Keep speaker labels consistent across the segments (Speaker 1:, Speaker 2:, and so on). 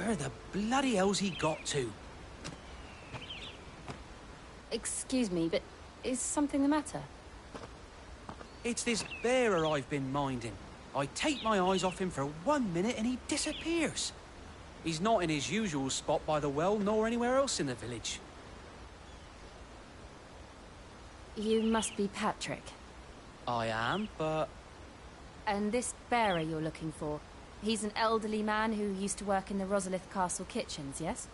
Speaker 1: Where the bloody hell's he got to?
Speaker 2: Excuse me, but is something the matter?
Speaker 1: It's this bearer I've been minding. I take my eyes off him for 1 minute and he disappears. He's not in his usual spot by the well, nor anywhere else in the village.
Speaker 2: You must be Patrick.
Speaker 1: I am, but...
Speaker 2: And this bearer you're looking for, he's an elderly man who used to work in the Rosalith Castle kitchens, yes?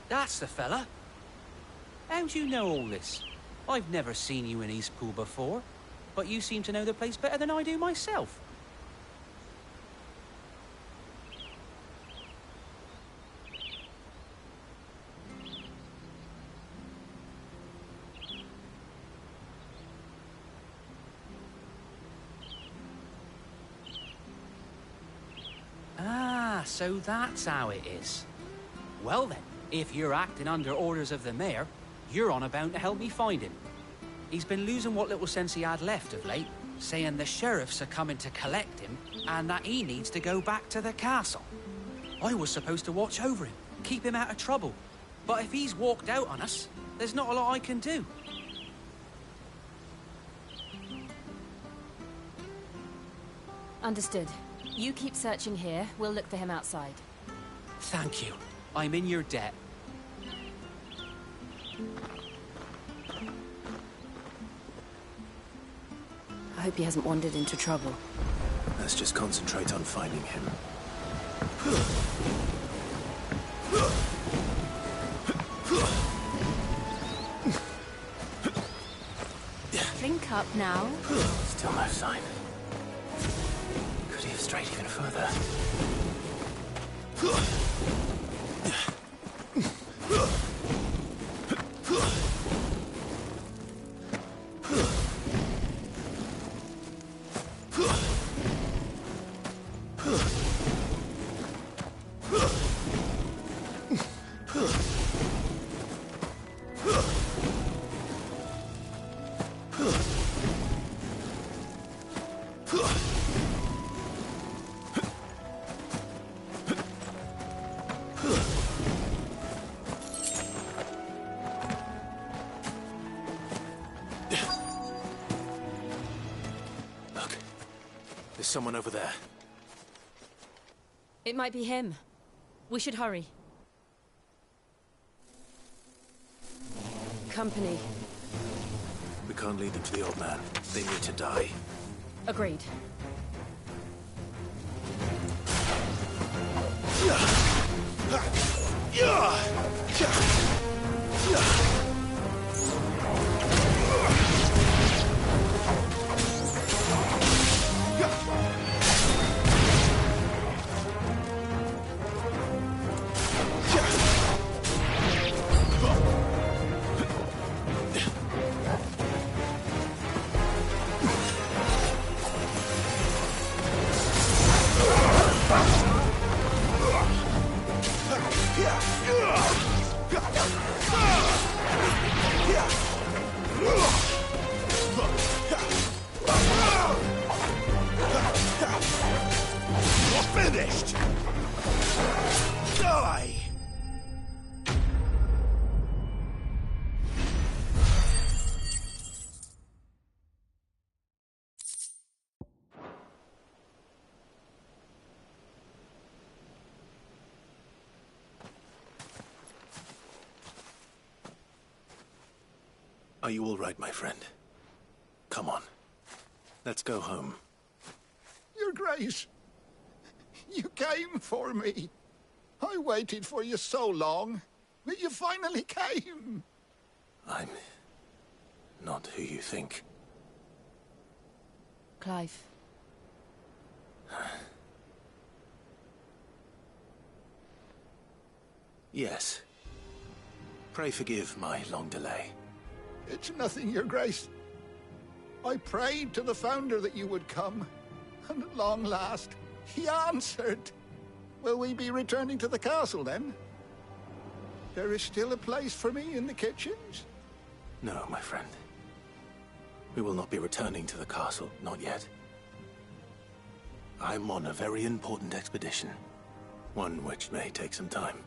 Speaker 1: That's the fella. How do you know all this? I've never seen you in Eastpool before, but you seem to know the place better than I do myself. So that's how it is. Well then, if you're acting under orders of the mayor, you're on about to help me find him. He's been losing what little sense he had left of late, saying the sheriffs are coming to collect him, and that he needs to go back to the castle. I was supposed to watch over him, keep him out of trouble. But if he's walked out on us, there's not a lot I can do.
Speaker 2: Understood. You keep searching here, we'll look for him outside.
Speaker 1: Thank you. I'm in your debt.
Speaker 2: I hope he hasn't wandered into trouble.
Speaker 3: Let's just concentrate on finding him.
Speaker 2: Think up now.
Speaker 3: Still no sign. Could he have strayed even further? Someone over there.
Speaker 2: It might be him. We should hurry. Company.
Speaker 3: We can't lead them to the old man. They need to die.
Speaker 2: Agreed.
Speaker 3: Are you all right, my friend? Come on. Let's go home.
Speaker 4: Your Grace, you came for me. I waited for you so long, but you finally came.
Speaker 3: I'm not who you think.
Speaker 2: Clive.
Speaker 3: Yes. Pray forgive my long delay.
Speaker 4: It's nothing, Your Grace. I prayed to the Founder that you would come, and at long last, he answered. Will we be returning to the castle, then? There is still a place for me in the kitchens?
Speaker 3: No, my friend. We will not be returning to the castle, not yet. I'm on a very important expedition. One which may take some time.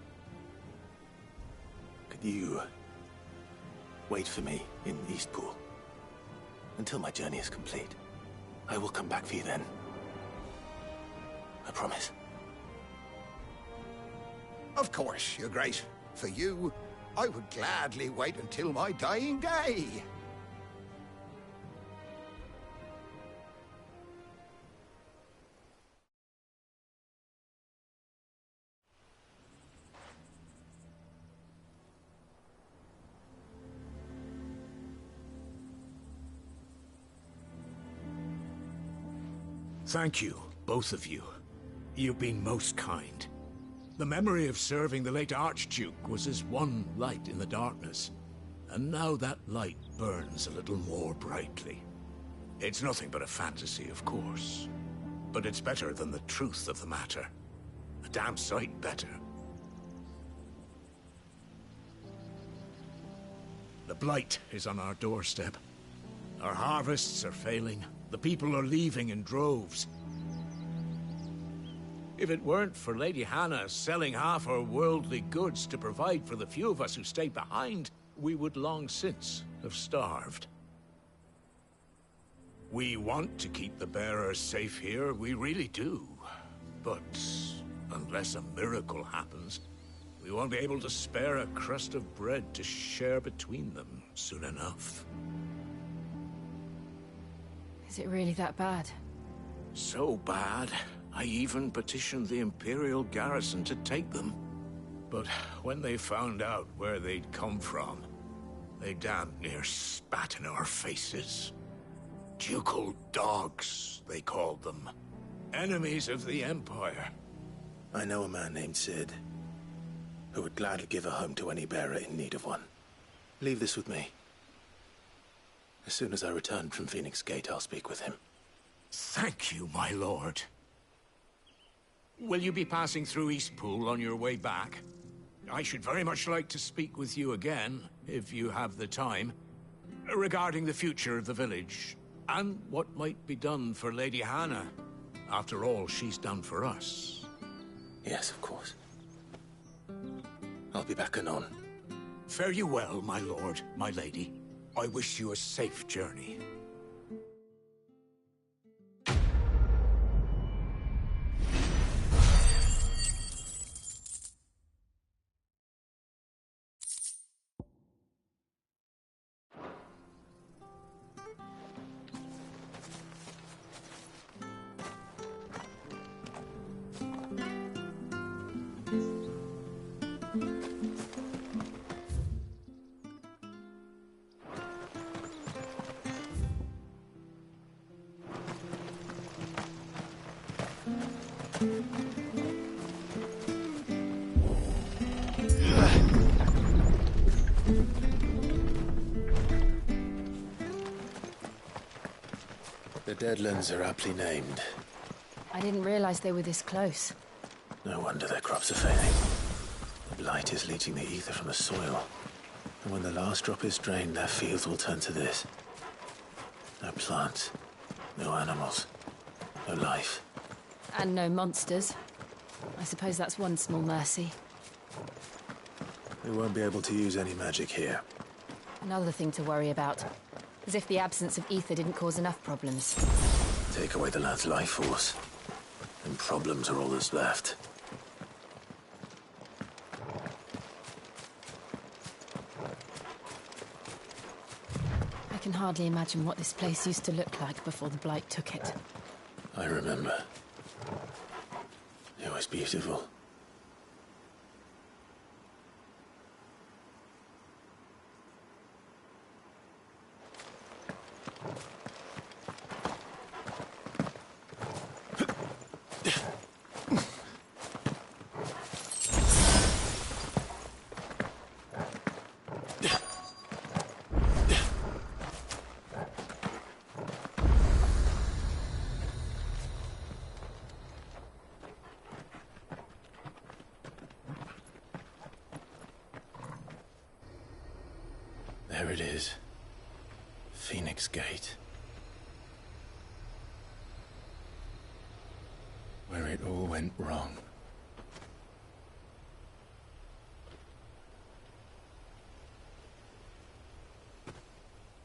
Speaker 3: Could you wait for me in Eastpool until my journey is complete? I will come back for you then. I promise.
Speaker 4: Of course, Your Grace. For you, I would gladly wait until my dying day.
Speaker 5: Thank you, both of you. You've been most kind. The memory of serving the late Archduke was as one light in the darkness, and now that light burns a little more brightly. It's nothing but a fantasy, of course, but it's better than the truth of the matter. A damn sight better. The Blight is on our doorstep. Our harvests are failing. The people are leaving in droves. If it weren't for Lady Hannah selling half her worldly goods to provide for the few of us who stayed behind, we would long since have starved. We want to keep the bearers safe here, we really do. But unless a miracle happens, we won't be able to spare a crust of bread to share between them soon enough.
Speaker 2: Is it really that bad?
Speaker 5: So bad, I even petitioned the Imperial garrison to take them. But when they found out where they'd come from, they damn near spat in our faces. Ducal dogs, they called them. Enemies of the Empire.
Speaker 3: I know a man named Cid, who would gladly give a home to any bearer in need of one. Leave this with me. As soon as I return from Phoenix Gate, I'll speak with him.
Speaker 5: Thank you, my lord. Will you be passing through Eastpool on your way back? I should very much like to speak with you again, if you have the time, regarding the future of the village, and what might be done for Lady Hannah. After all she's done for us.
Speaker 3: Yes, of course. I'll be back anon.
Speaker 5: Fare you well, my lord, my lady. I wish you a safe journey.
Speaker 3: The Deadlands are aptly named.
Speaker 2: I didn't realize they were this close.
Speaker 3: No wonder their crops are failing. The Blight is leaching the ether from the soil. And when the last drop is drained, their fields will turn to this. No plants, no animals, no life.
Speaker 2: And no monsters. I suppose that's one small mercy.
Speaker 3: We won't be able to use any magic here.
Speaker 2: Another thing to worry about. As if the absence of ether didn't cause enough problems.
Speaker 3: Take away the lad's life force, and problems are all that's left.
Speaker 2: I can hardly imagine what this place used to look like before the Blight took it.
Speaker 3: I remember. It was beautiful. There it is. Phoenix Gate. Where it all went wrong.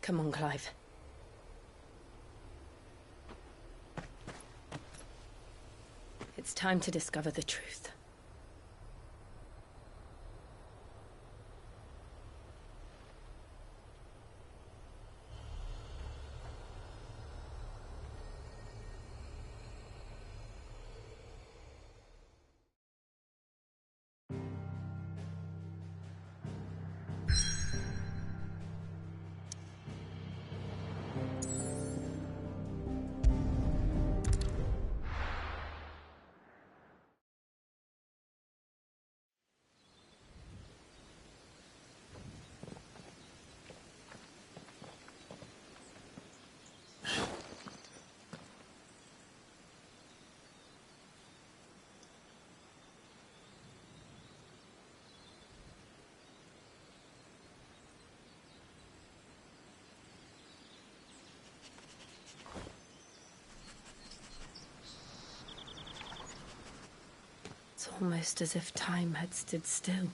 Speaker 2: Come on, Clive. It's time to discover the truth. It's almost as if time had stood still.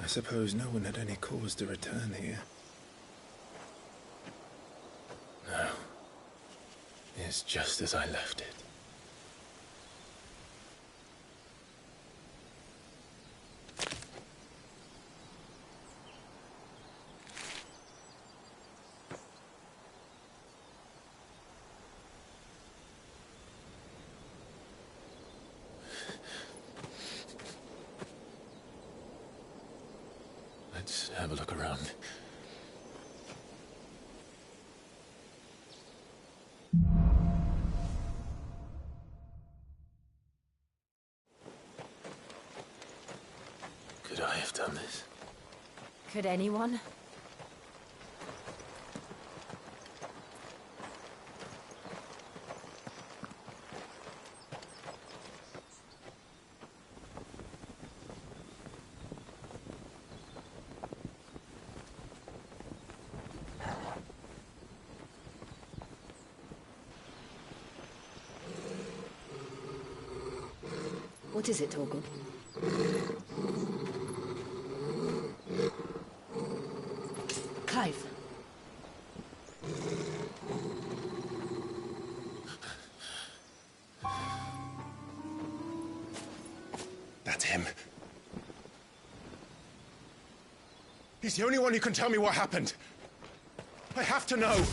Speaker 3: I suppose no one had any cause to return here. No. It's just as I left it. Let's have a look around. Could I have done this?
Speaker 2: Could anyone? What is it, Torgal? Clive.
Speaker 3: That's him. He's the only one who can tell me what happened. I have to know.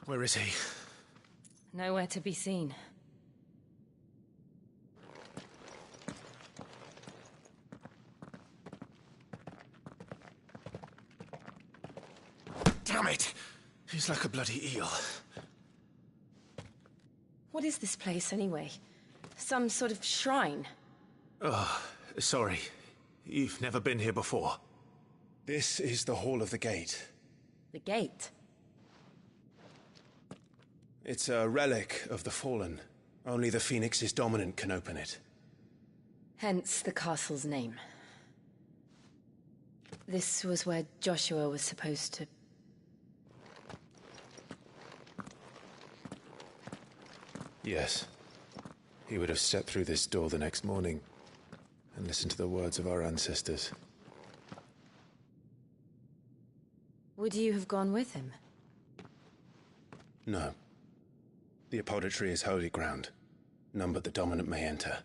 Speaker 3: Where is he?
Speaker 2: Nowhere to be seen.
Speaker 3: Damn it! He's like a bloody eel.
Speaker 2: What is this place, anyway? Some sort of shrine?
Speaker 3: Oh, sorry. You've never been here before. This is the Hall of the Gate.
Speaker 2: The gate?
Speaker 3: It's a relic of the Fallen. Only the Phoenix's dominant can open it.
Speaker 2: Hence the castle's name. This was where Joshua was supposed to...
Speaker 3: Yes. He would have stepped through this door the next morning and listened to the words of our ancestors.
Speaker 2: Would you have gone with him?
Speaker 3: No. The Apodatory is holy ground. None but the dominant may enter.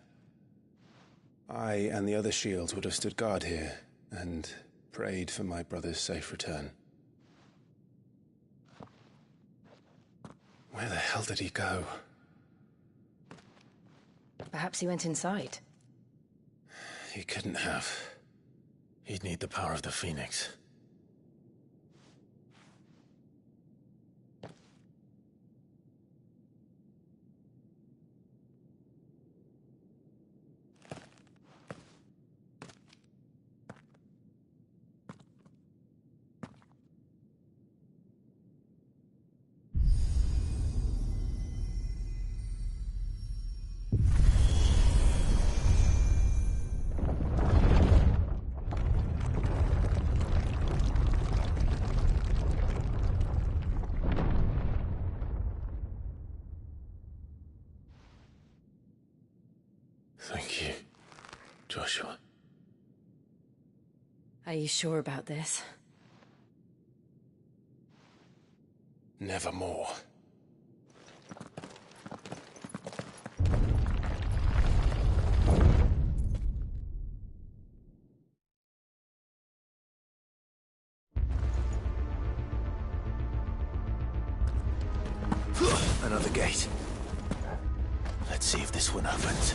Speaker 3: I and the other shields would have stood guard here and prayed for my brother's safe return. Where the hell did he go?
Speaker 2: Perhaps he went inside.
Speaker 3: He couldn't have. He'd need the power of the Phoenix. Joshua.
Speaker 2: Are you sure about this?
Speaker 3: Nevermore. Another gate. Let's see if this one opens.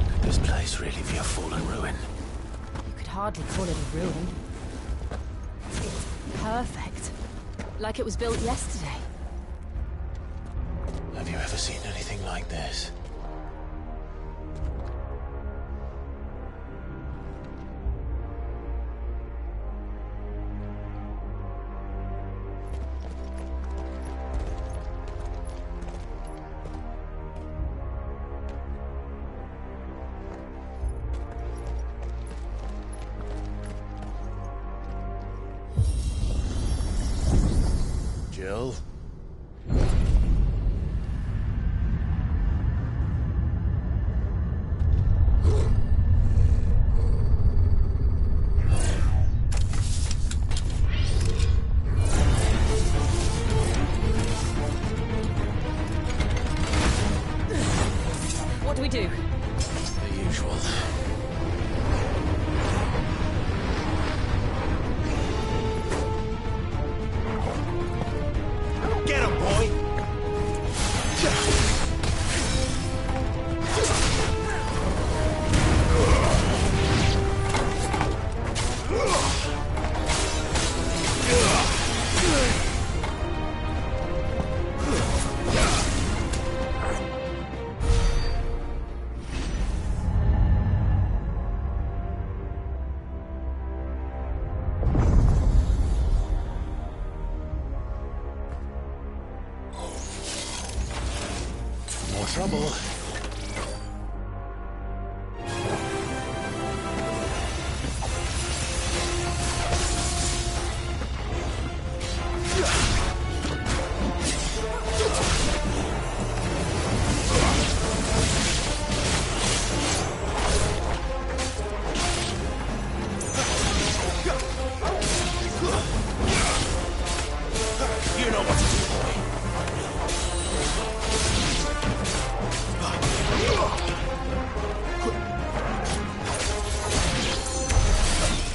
Speaker 3: Could this place really be a fallen ruin?
Speaker 2: You could hardly call it a ruin. It's perfect. Like it was built yesterday.
Speaker 3: Have you ever seen anything like this? Jill?
Speaker 2: What do we do?
Speaker 3: The usual. Get him, boy! More trouble. You know what to do, boy.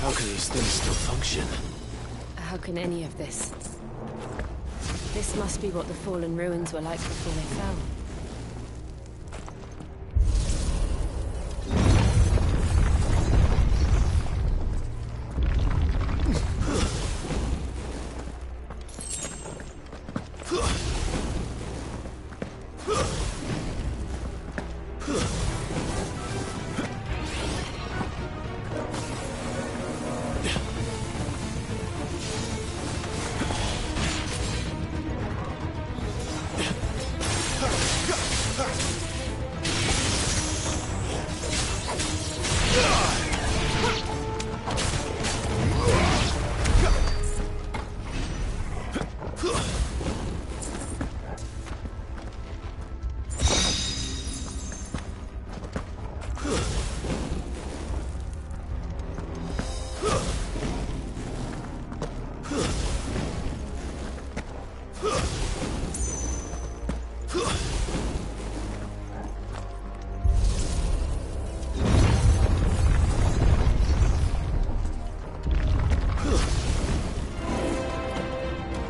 Speaker 3: How can these things still function?
Speaker 2: How can any of this? This must be what the fallen ruins were like before they fell.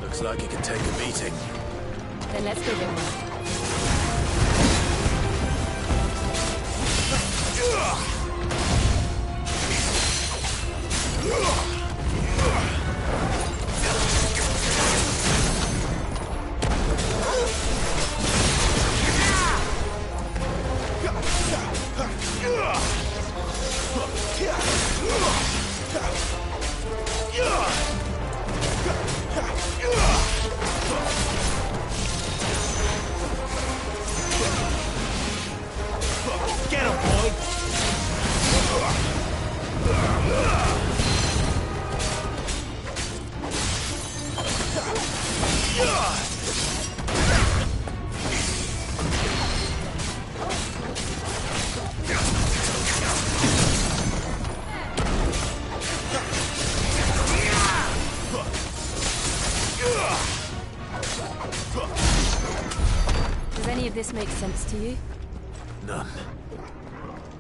Speaker 2: Looks like it can take a beating. Then let's give it one.
Speaker 3: Get him, boy!
Speaker 2: any of this make sense to you?
Speaker 3: None.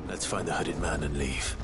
Speaker 3: Let's find the hooded man and leave.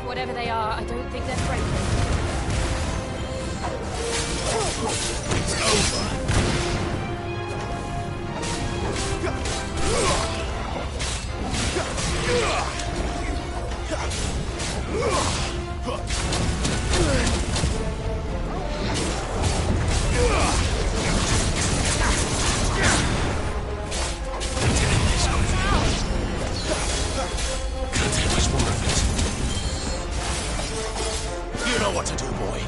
Speaker 2: Whatever they are, I don't think they're friendly.
Speaker 3: It's over. Can't take much more of it. You know what to do, boy.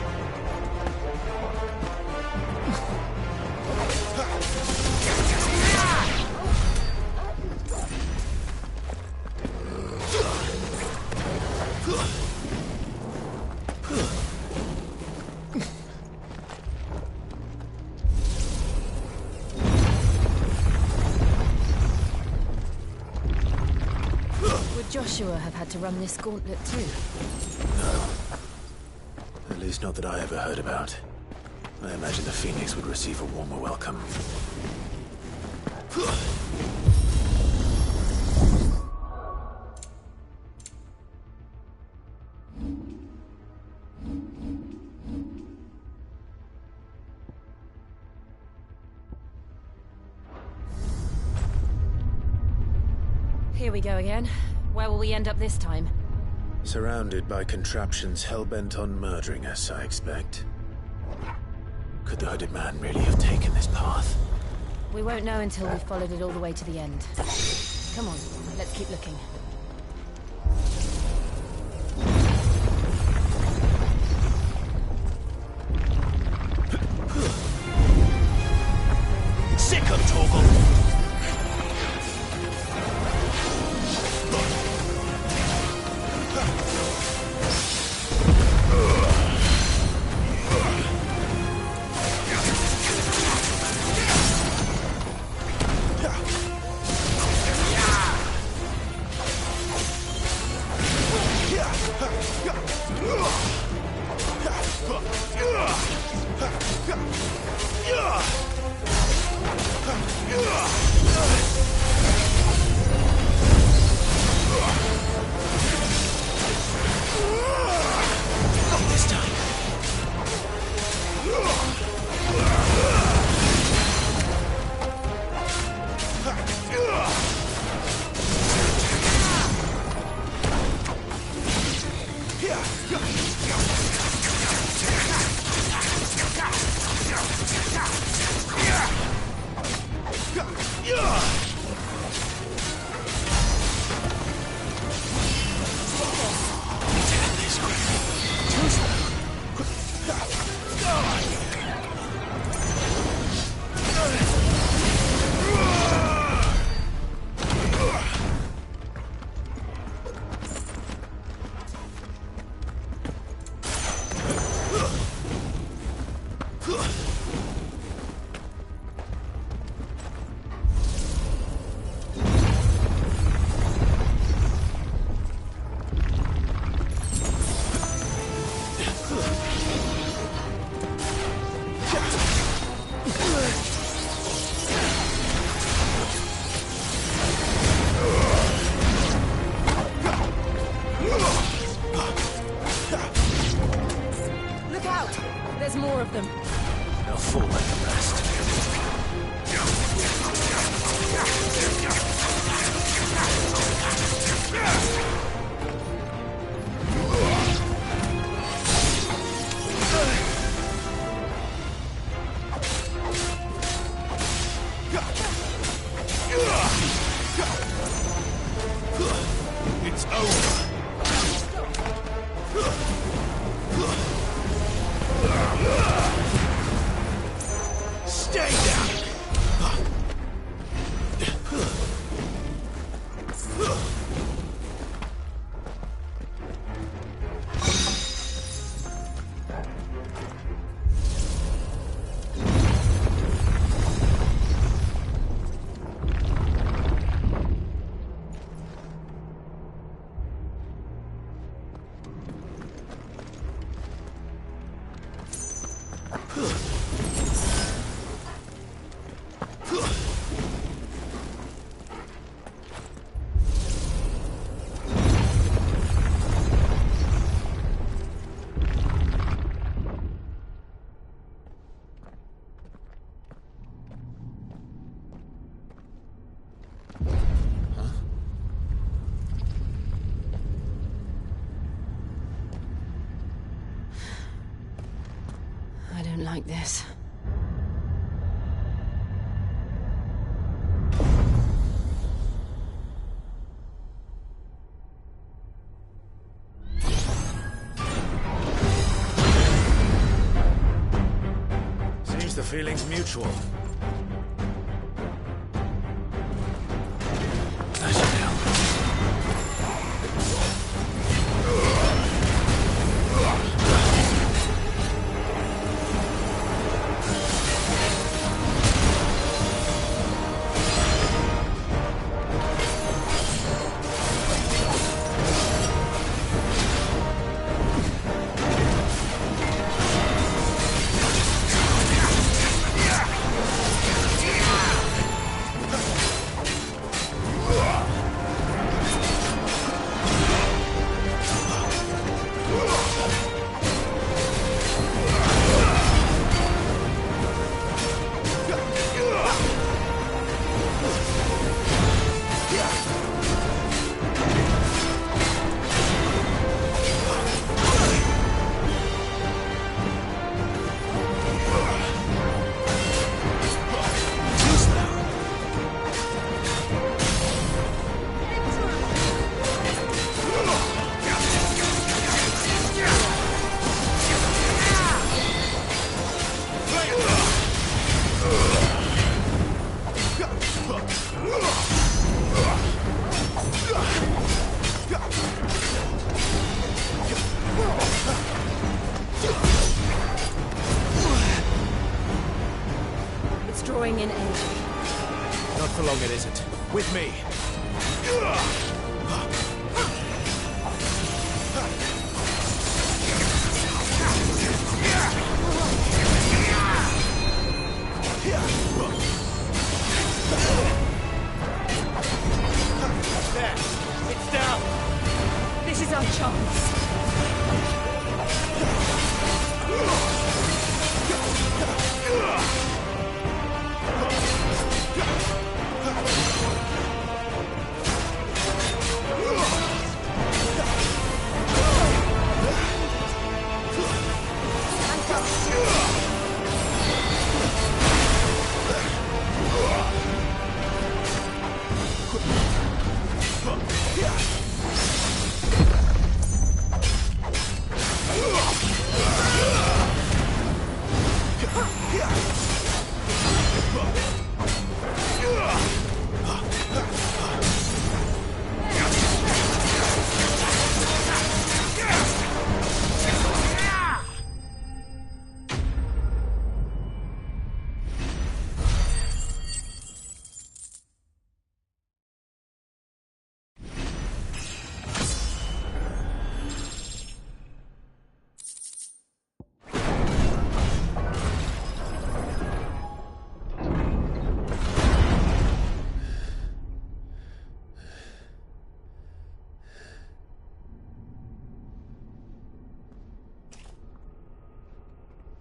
Speaker 2: Would Joshua have had to run this gauntlet too?
Speaker 3: No. At least not that I ever heard about. I imagine the Phoenix would receive a warmer welcome.
Speaker 2: Here we go again. Where will we end up this time?
Speaker 3: Surrounded by contraptions hell-bent on murdering us, I expect. Could the hooded man really have taken this path?
Speaker 2: We won't know until we've followed it all the way to the end. Come on, let's keep looking.
Speaker 3: Sick of Torgal!
Speaker 5: Stay down!
Speaker 2: I don't like this.
Speaker 3: Seems the feeling's mutual.
Speaker 2: It's drawing in energy.
Speaker 5: Not for long it isn't. With me.
Speaker 1: There. It's down.
Speaker 2: This is our chance.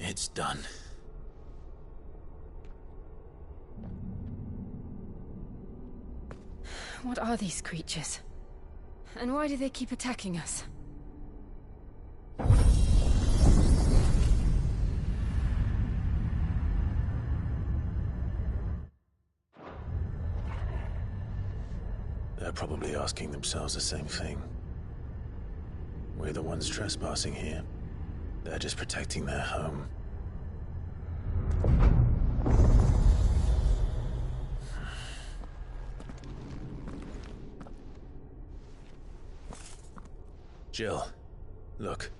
Speaker 3: It's done.
Speaker 2: What are these creatures? And why do they keep attacking us?
Speaker 3: They're probably asking themselves the same thing. We're the ones trespassing here. They're just protecting their home. Jill, look.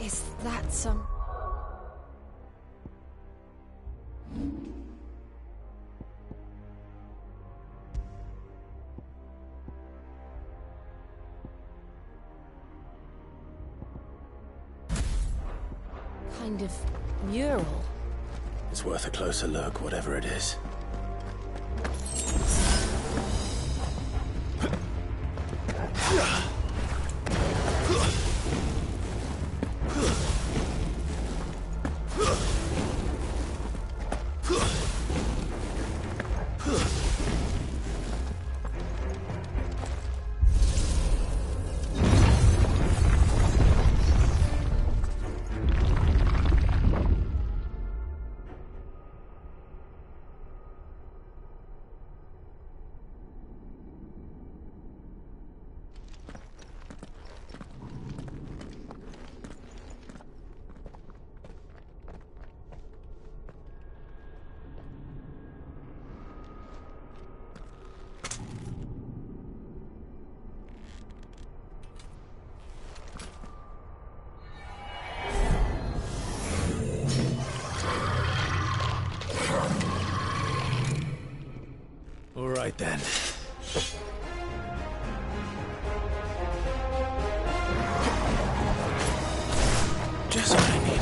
Speaker 2: Is that some... kind of mural?
Speaker 3: It's worth a closer look, whatever it is. All right then. Just what I needed.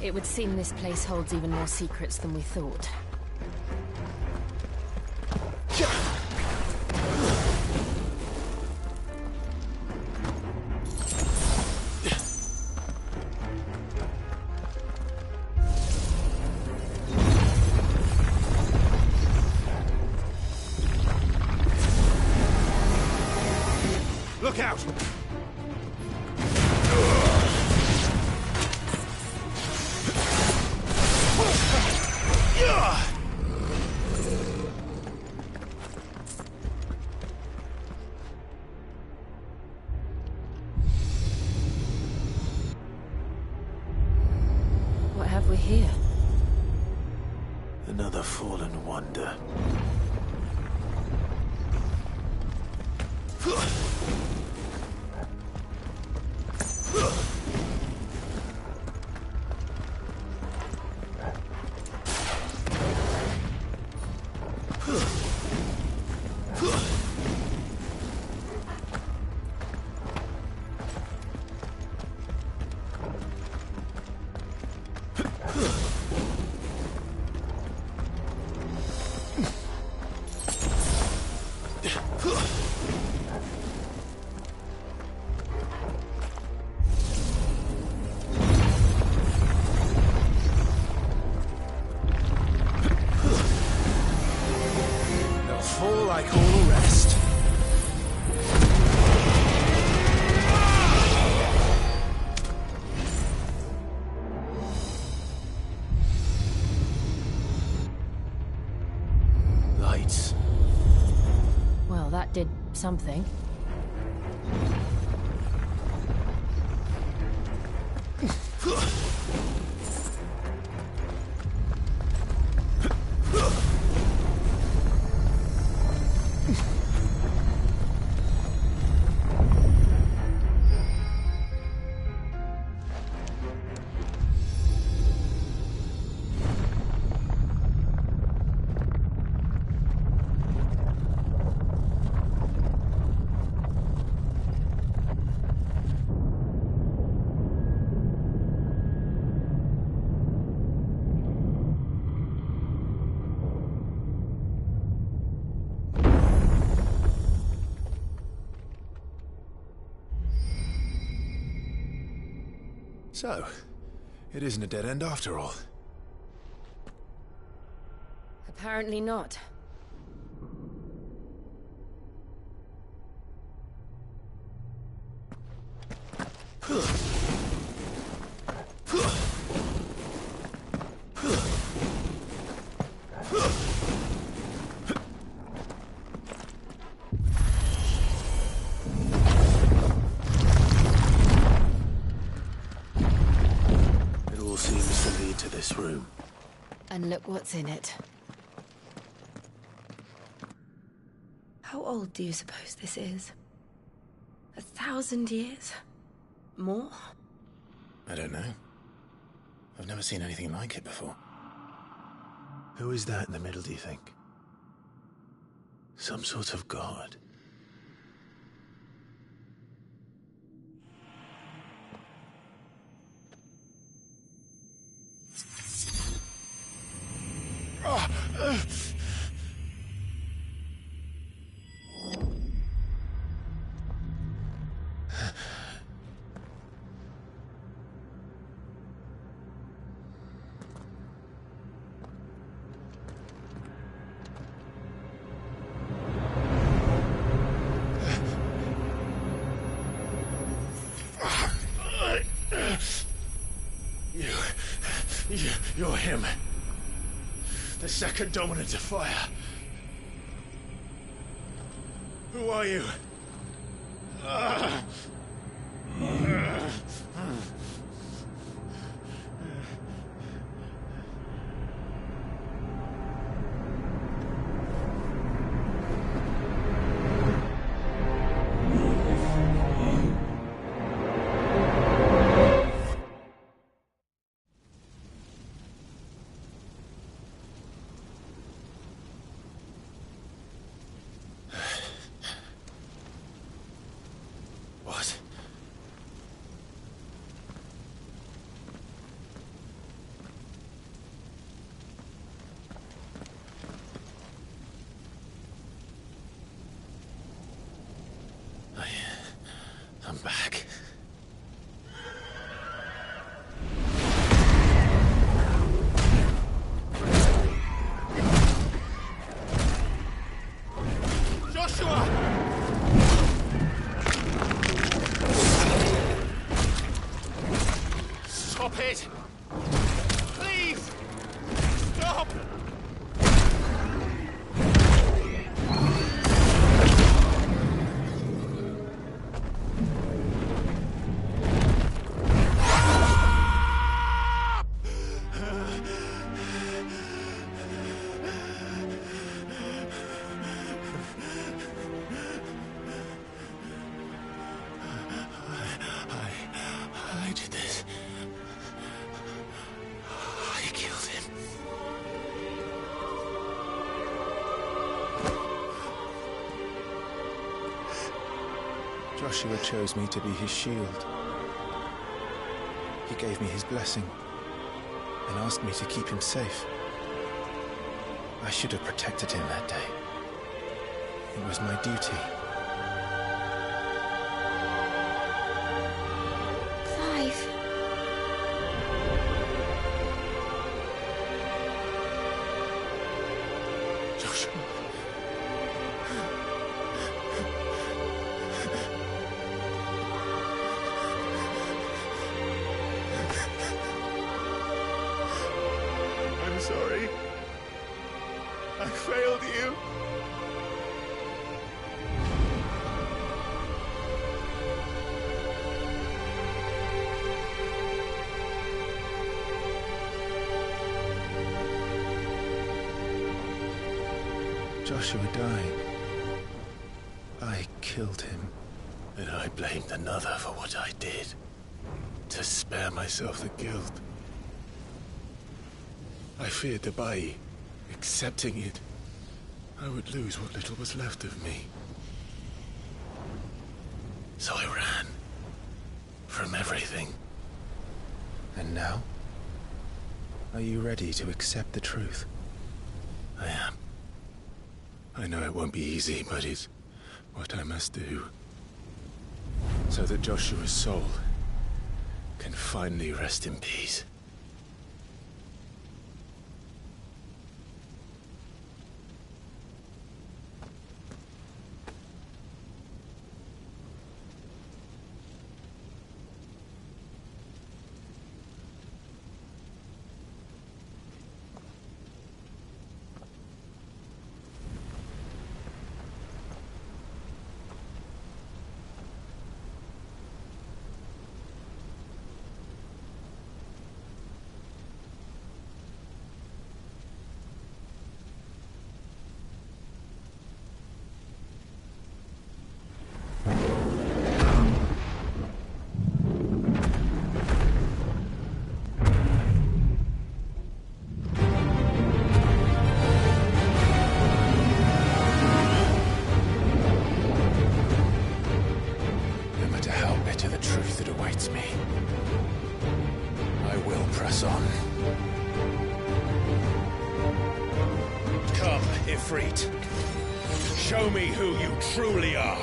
Speaker 2: It would seem this place holds even more secrets than we thought.
Speaker 5: Look out!
Speaker 2: What have we here?
Speaker 3: Another fallen wonder.
Speaker 2: something.
Speaker 3: So, it isn't a dead end after all.
Speaker 2: Apparently not.
Speaker 3: It all seems to lead to this room.
Speaker 2: And look what's in it.
Speaker 6: How old do you suppose this is? 1,000 years? More?
Speaker 3: I don't know. I've never seen anything like it before. Who is that in the middle, do you think? Some sort of god? You're him. The second dominant of fire. Who are you? What? I'm back. Joshua! Stop it! Please! Stop! I did this. I killed him. Joshua chose me to be his shield. He gave me his blessing and asked me to keep him safe. I should have protected him that day. It was my duty.
Speaker 6: Clive.
Speaker 3: Joshua. I'm sorry. I failed you. Joshua died. I killed him. And I blamed another for what I did. To spare myself the guilt. I feared that by accepting it, I would lose what little was left of me. So I ran. From everything. And now? Are you ready to accept the truth? I am. I know it won't be easy, but it's what I must do. So that Joshua's soul can finally rest in peace.
Speaker 7: Show me who you truly are.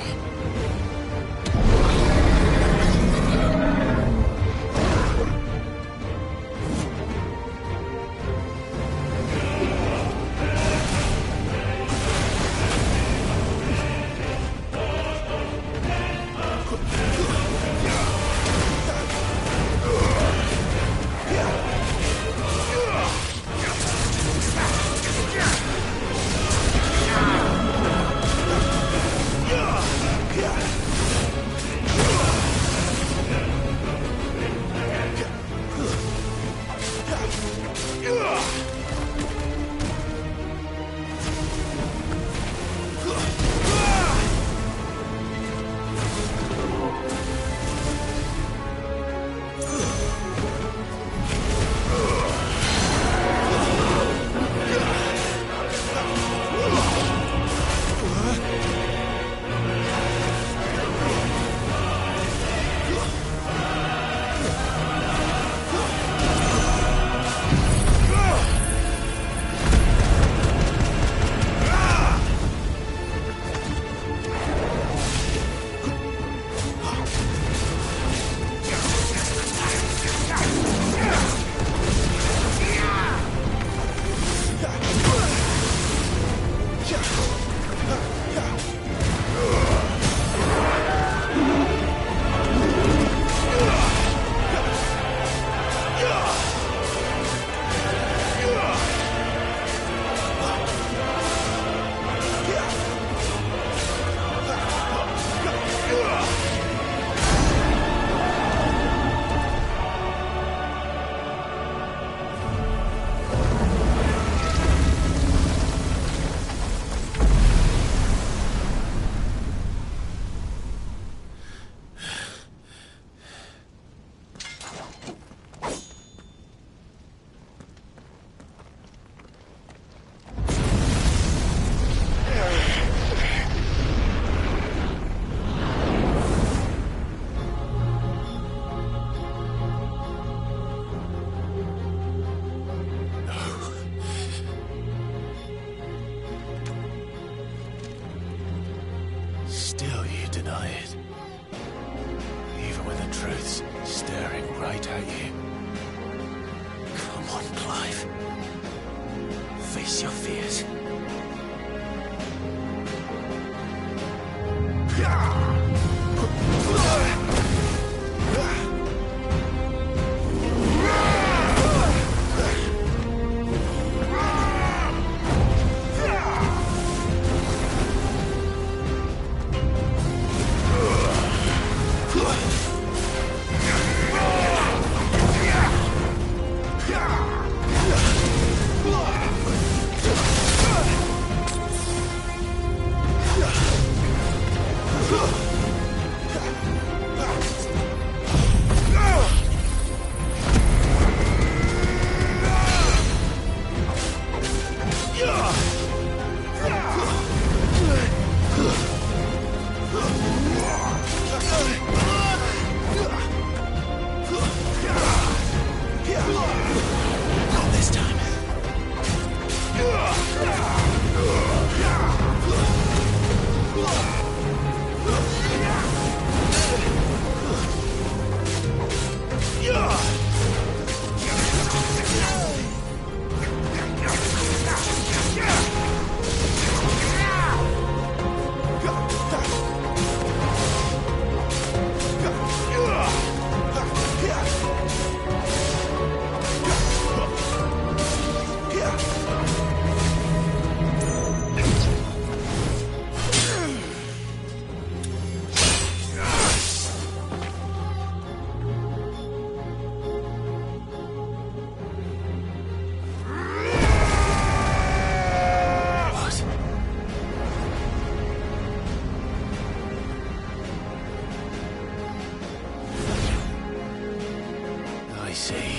Speaker 3: see.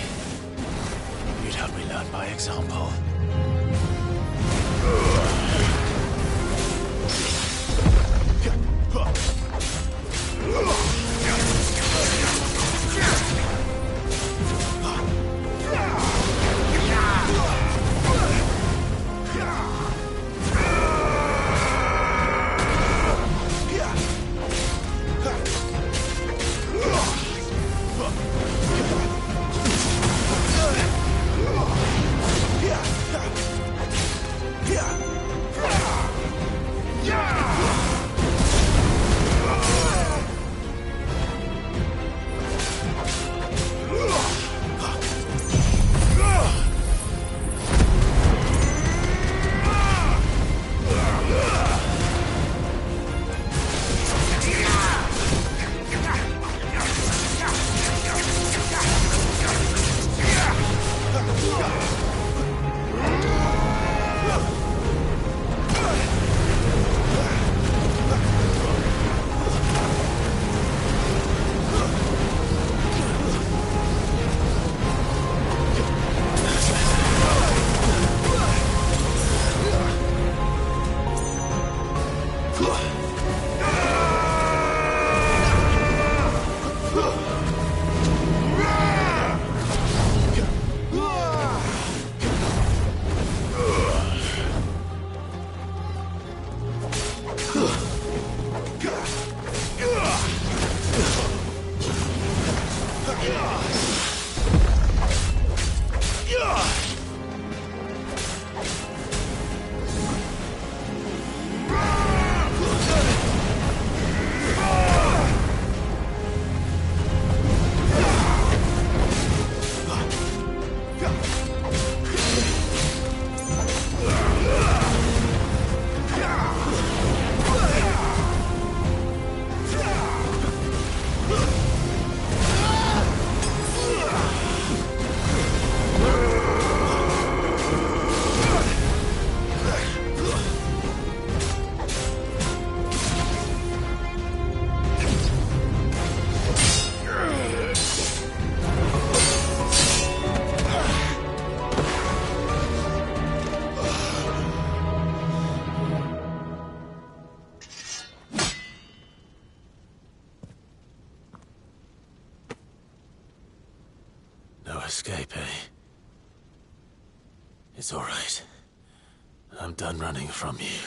Speaker 3: You'd help me learn by example. Escape, eh? It's all right. I'm done running from you.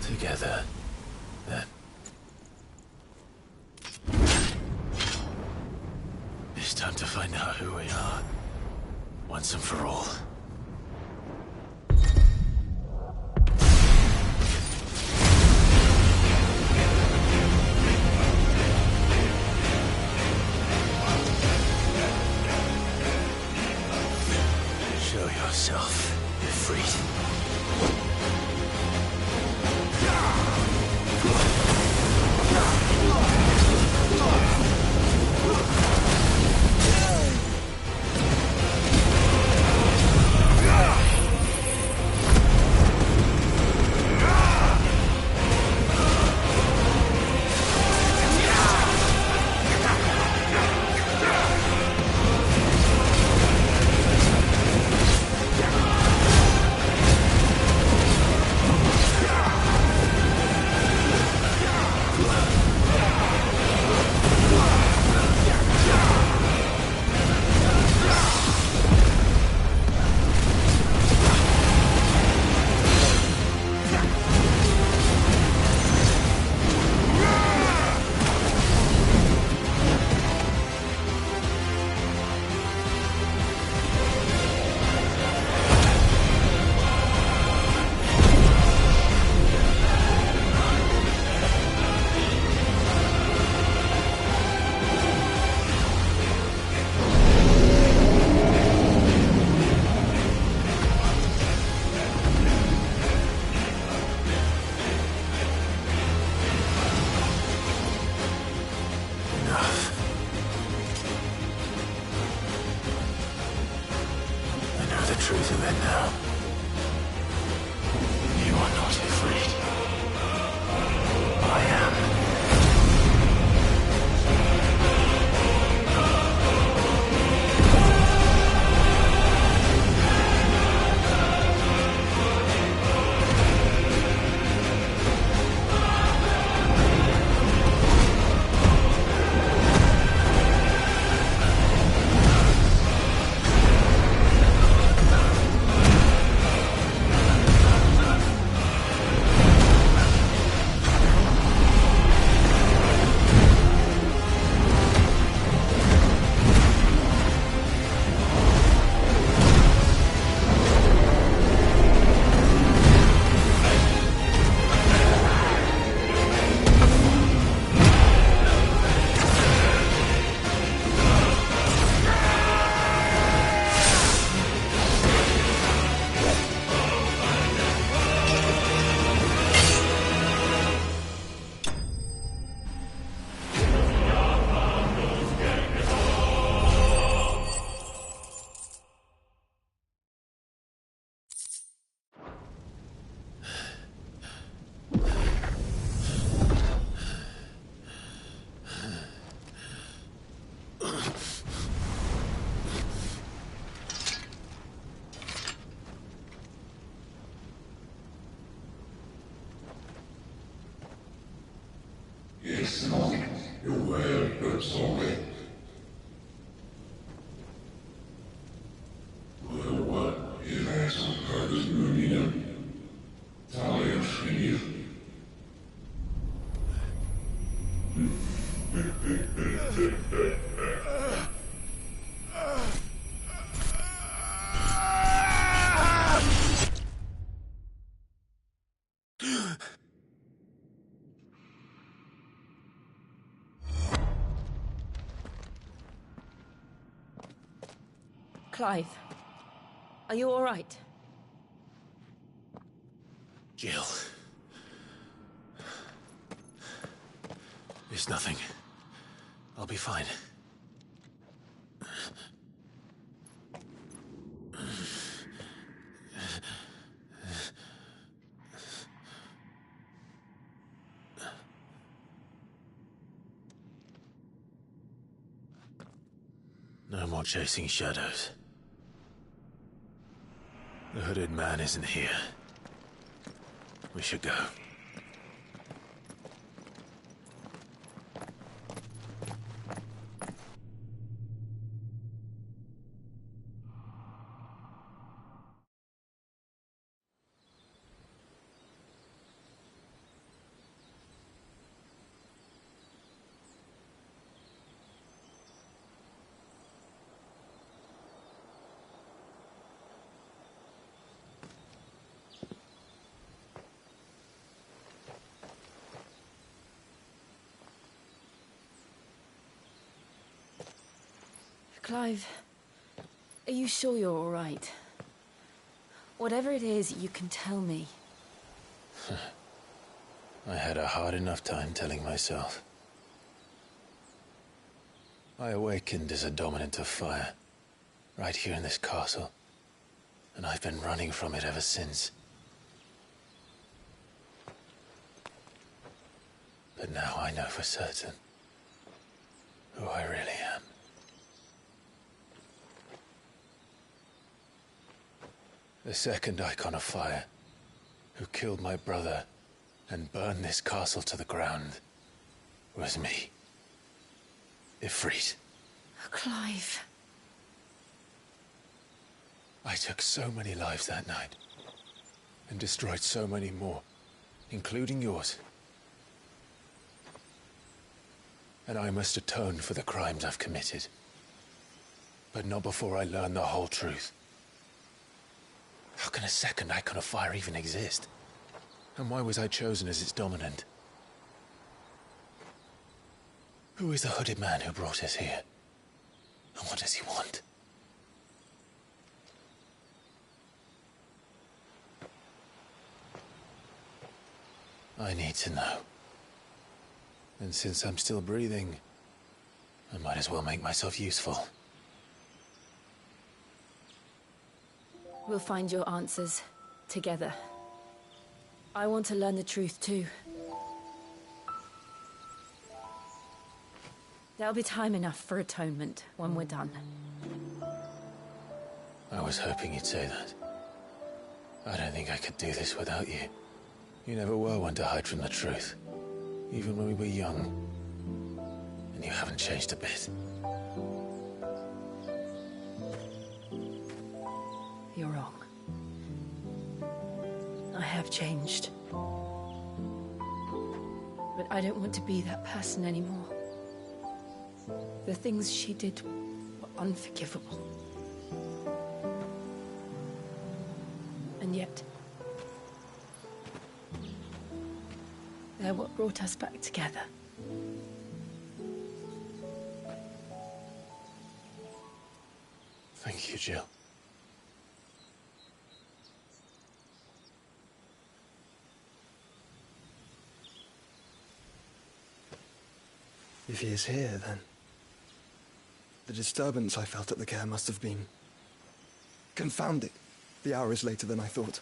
Speaker 3: Together, then. It's time to find out who we are, once and for all. Yourself, Ifrit. truth of it now. You are not Ifrit. I am.
Speaker 6: Clive, are you all right?
Speaker 3: Jill. It's nothing. I'll be fine. No more chasing shadows. The hooded man isn't here. We should go.
Speaker 6: Clive, are you sure you're all right? Whatever it is, you can tell me.
Speaker 3: I had a hard enough time telling myself. I awakened as a dominant of fire, right here in this castle, and I've been running from it ever since. But now I know for certain who I really am. The second Icon of Fire, who killed my brother and burned this castle to the ground, was me. Ifrit.
Speaker 6: Clive.
Speaker 3: I took so many lives that night, and destroyed so many more, including yours. And I must atone for the crimes I've committed. But not before I learn the whole truth. How can a second Icon of Fire even exist? And why was I chosen as its dominant? Who is the hooded man who brought us here? And what does he want? I need to know. And since I'm still breathing, I might as well make myself useful.
Speaker 6: We'll find your answers together. I want to learn the truth too. There'll be time enough for atonement when we're done.
Speaker 3: I was hoping you'd say that. I don't think I could do this without you. You never were one to hide from the truth. Even when we were young. And you haven't changed a bit.
Speaker 6: You're wrong. I have changed. But I don't want to be that person anymore. The things she did were unforgivable. And yet, they're what brought us back together.
Speaker 3: Thank you, Jill.
Speaker 8: If he is here, then the disturbance I felt at the care must have been confounded. The hour is later than I thought.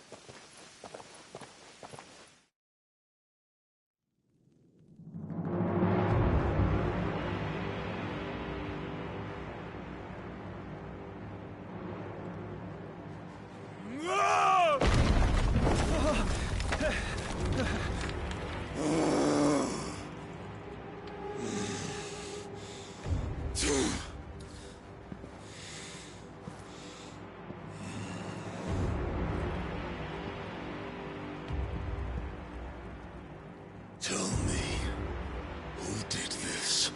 Speaker 7: Tell me, who did this,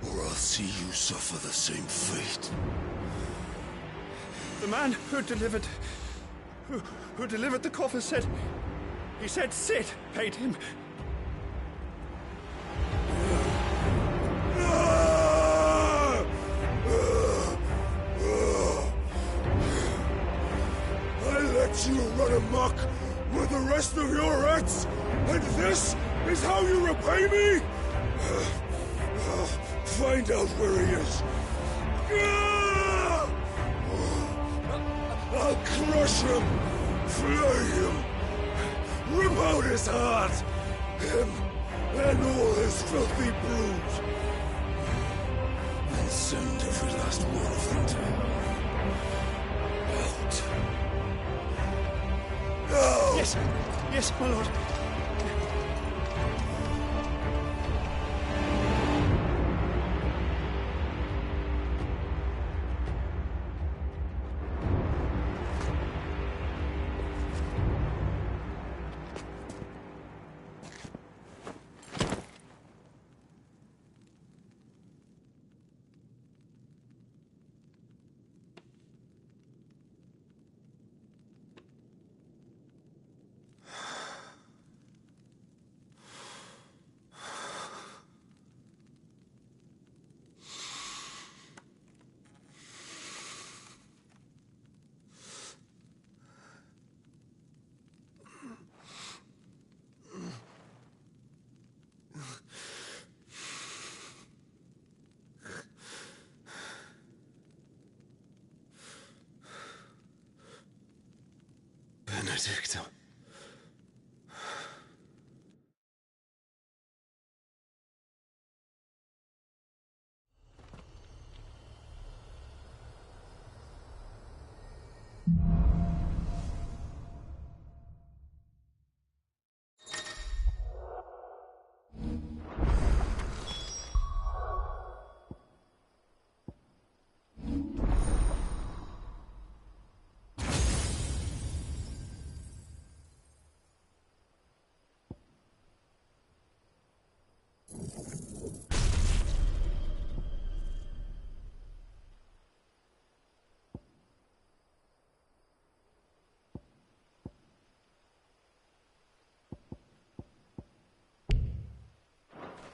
Speaker 7: or I'll see you suffer the same fate.
Speaker 8: The man who delivered the coffer said... He said Sid paid him.
Speaker 7: I let you run amok with the rest of your rats, and this is how you repay me? Find out where he is. I'll crush him, flay him, rip out his heart, him and all his filthy brood, and send every last one of them to hell. Out.
Speaker 8: Yes, yes, my lord.
Speaker 3: Benedicta.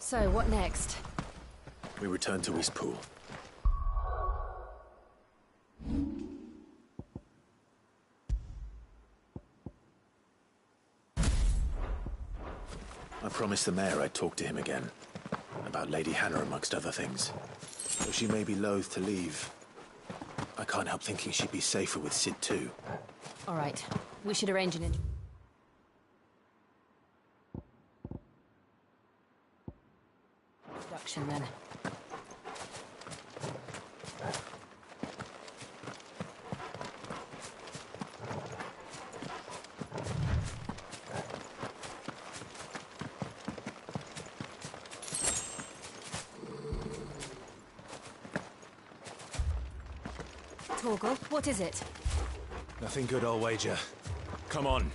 Speaker 6: So, what next?
Speaker 3: We return to Eastpool. I promised the mayor I'd talk to him again. About Lady Hannah, amongst other things. Though she may be loath to leave, I can't help thinking she'd be safer with Sid too.
Speaker 2: All right. We should arrange an introduction then. Torgal, what is it?
Speaker 7: Nothing good, I'll wager. Come on.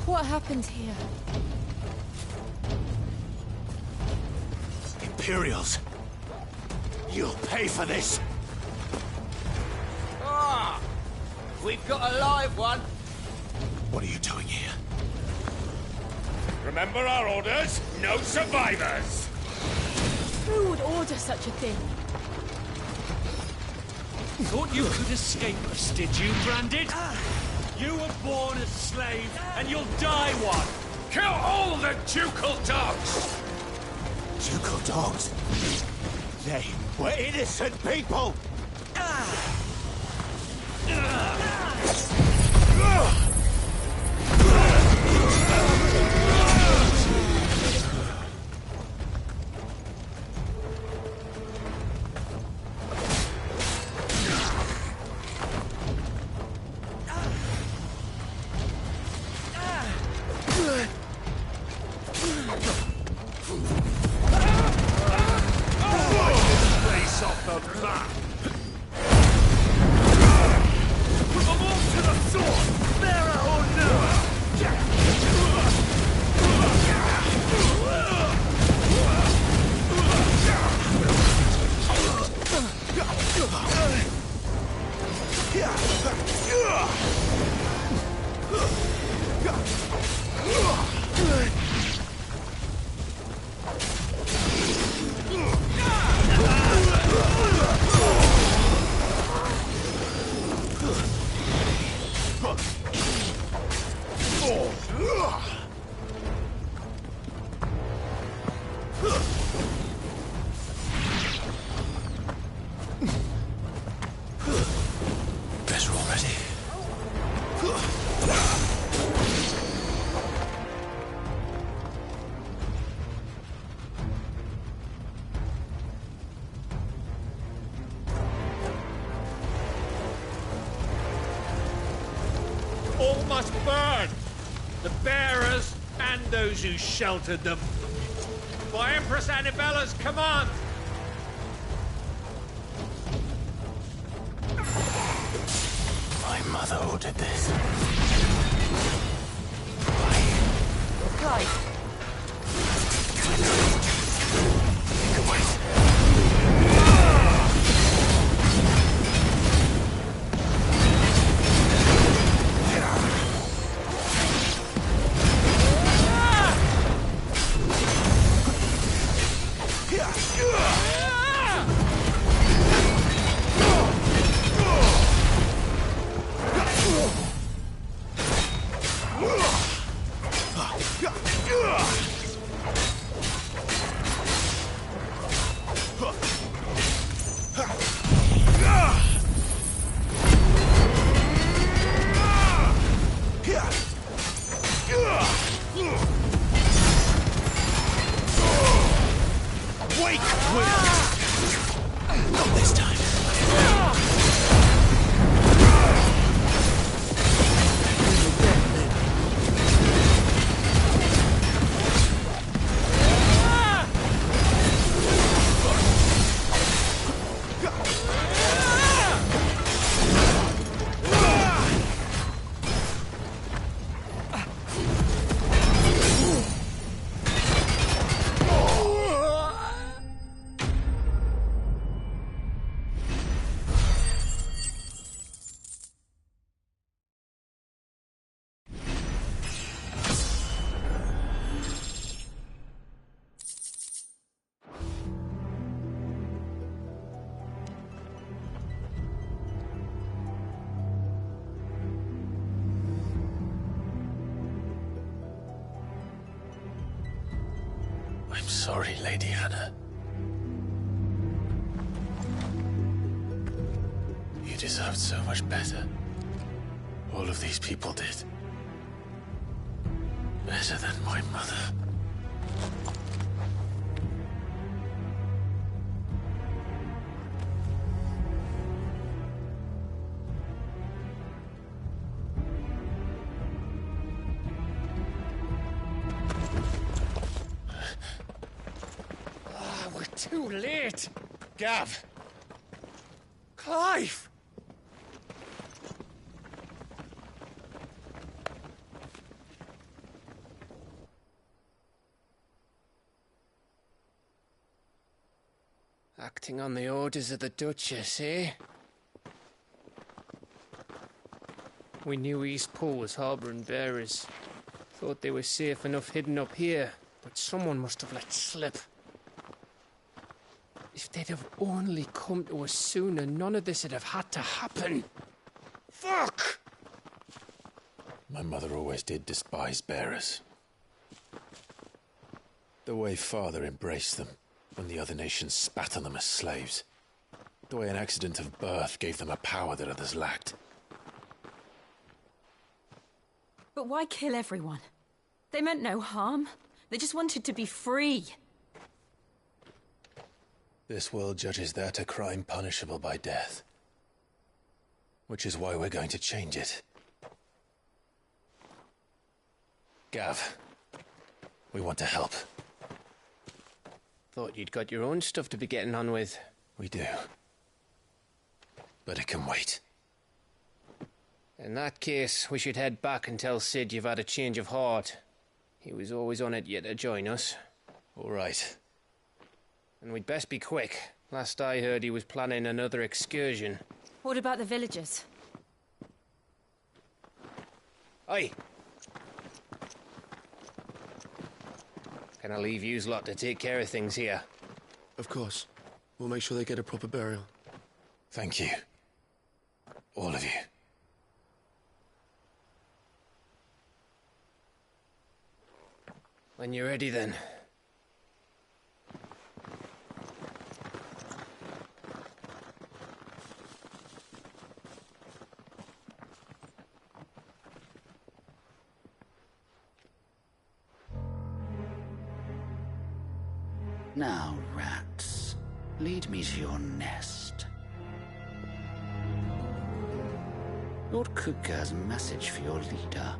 Speaker 2: What happened here?
Speaker 7: Imperials! You'll pay for this!
Speaker 1: Ah! We've got a live one!
Speaker 7: What are you doing here? Remember our orders? No survivors!
Speaker 2: Who would order such a thing?
Speaker 9: Thought you could escape us, did you, Branded? You were born a slave, and you'll die one!
Speaker 7: Kill all the ducal dogs! Ducal dogs? They were innocent people!
Speaker 3: Better already.
Speaker 9: All must burn! The bearers and those who sheltered them. By Empress Annibella's command!
Speaker 3: My mother ordered this.
Speaker 2: Clive.
Speaker 3: I'm sorry, Lady Anna. You deserved so much better. All of these people did. Better than my mother.
Speaker 9: We're too late. Gav. Clive. Acting on the orders of the Duchess, eh? We knew East Pool was harbouring bearers. Thought they were safe enough hidden up here, but someone must have let slip. If they'd have only come to us sooner, none of this would have had to happen. Fuck!
Speaker 3: My mother always did despise bearers. The way Father embraced them when the other nations spat on them as slaves. The way an accident of birth gave them a power that others lacked.
Speaker 6: But why kill everyone? They meant no harm. They just wanted to be free.
Speaker 3: This world judges that a crime punishable by death. Which is why we're going to change it. Gav, we want to help.
Speaker 9: Thought you'd got your own stuff to be getting on with.
Speaker 3: We do. But it can wait.
Speaker 9: In that case, we should head back and tell Sid you've had a change of heart. He was always on it yet to join us.
Speaker 3: All right.
Speaker 9: And we'd best be quick. Last I heard, he was planning another excursion.
Speaker 6: What about the villagers?
Speaker 9: Aye. Can I leave yous lot to take care of things here?
Speaker 10: Of course. We'll make sure they get a proper burial.
Speaker 3: Thank you. All of you.
Speaker 9: When you're ready, then.
Speaker 11: Now, rats, lead me to your nest. Lord Kupka has a message for your leader.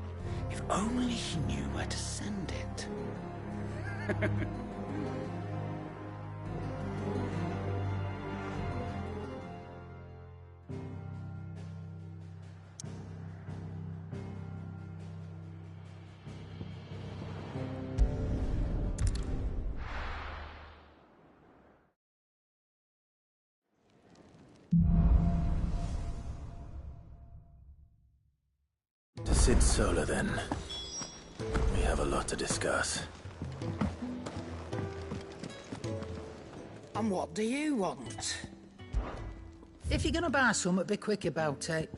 Speaker 11: If only he knew where to send it.
Speaker 3: To Sid Solar, then. We have a lot to discuss.
Speaker 11: And what do you want? If you're gonna buy something, be quick about it.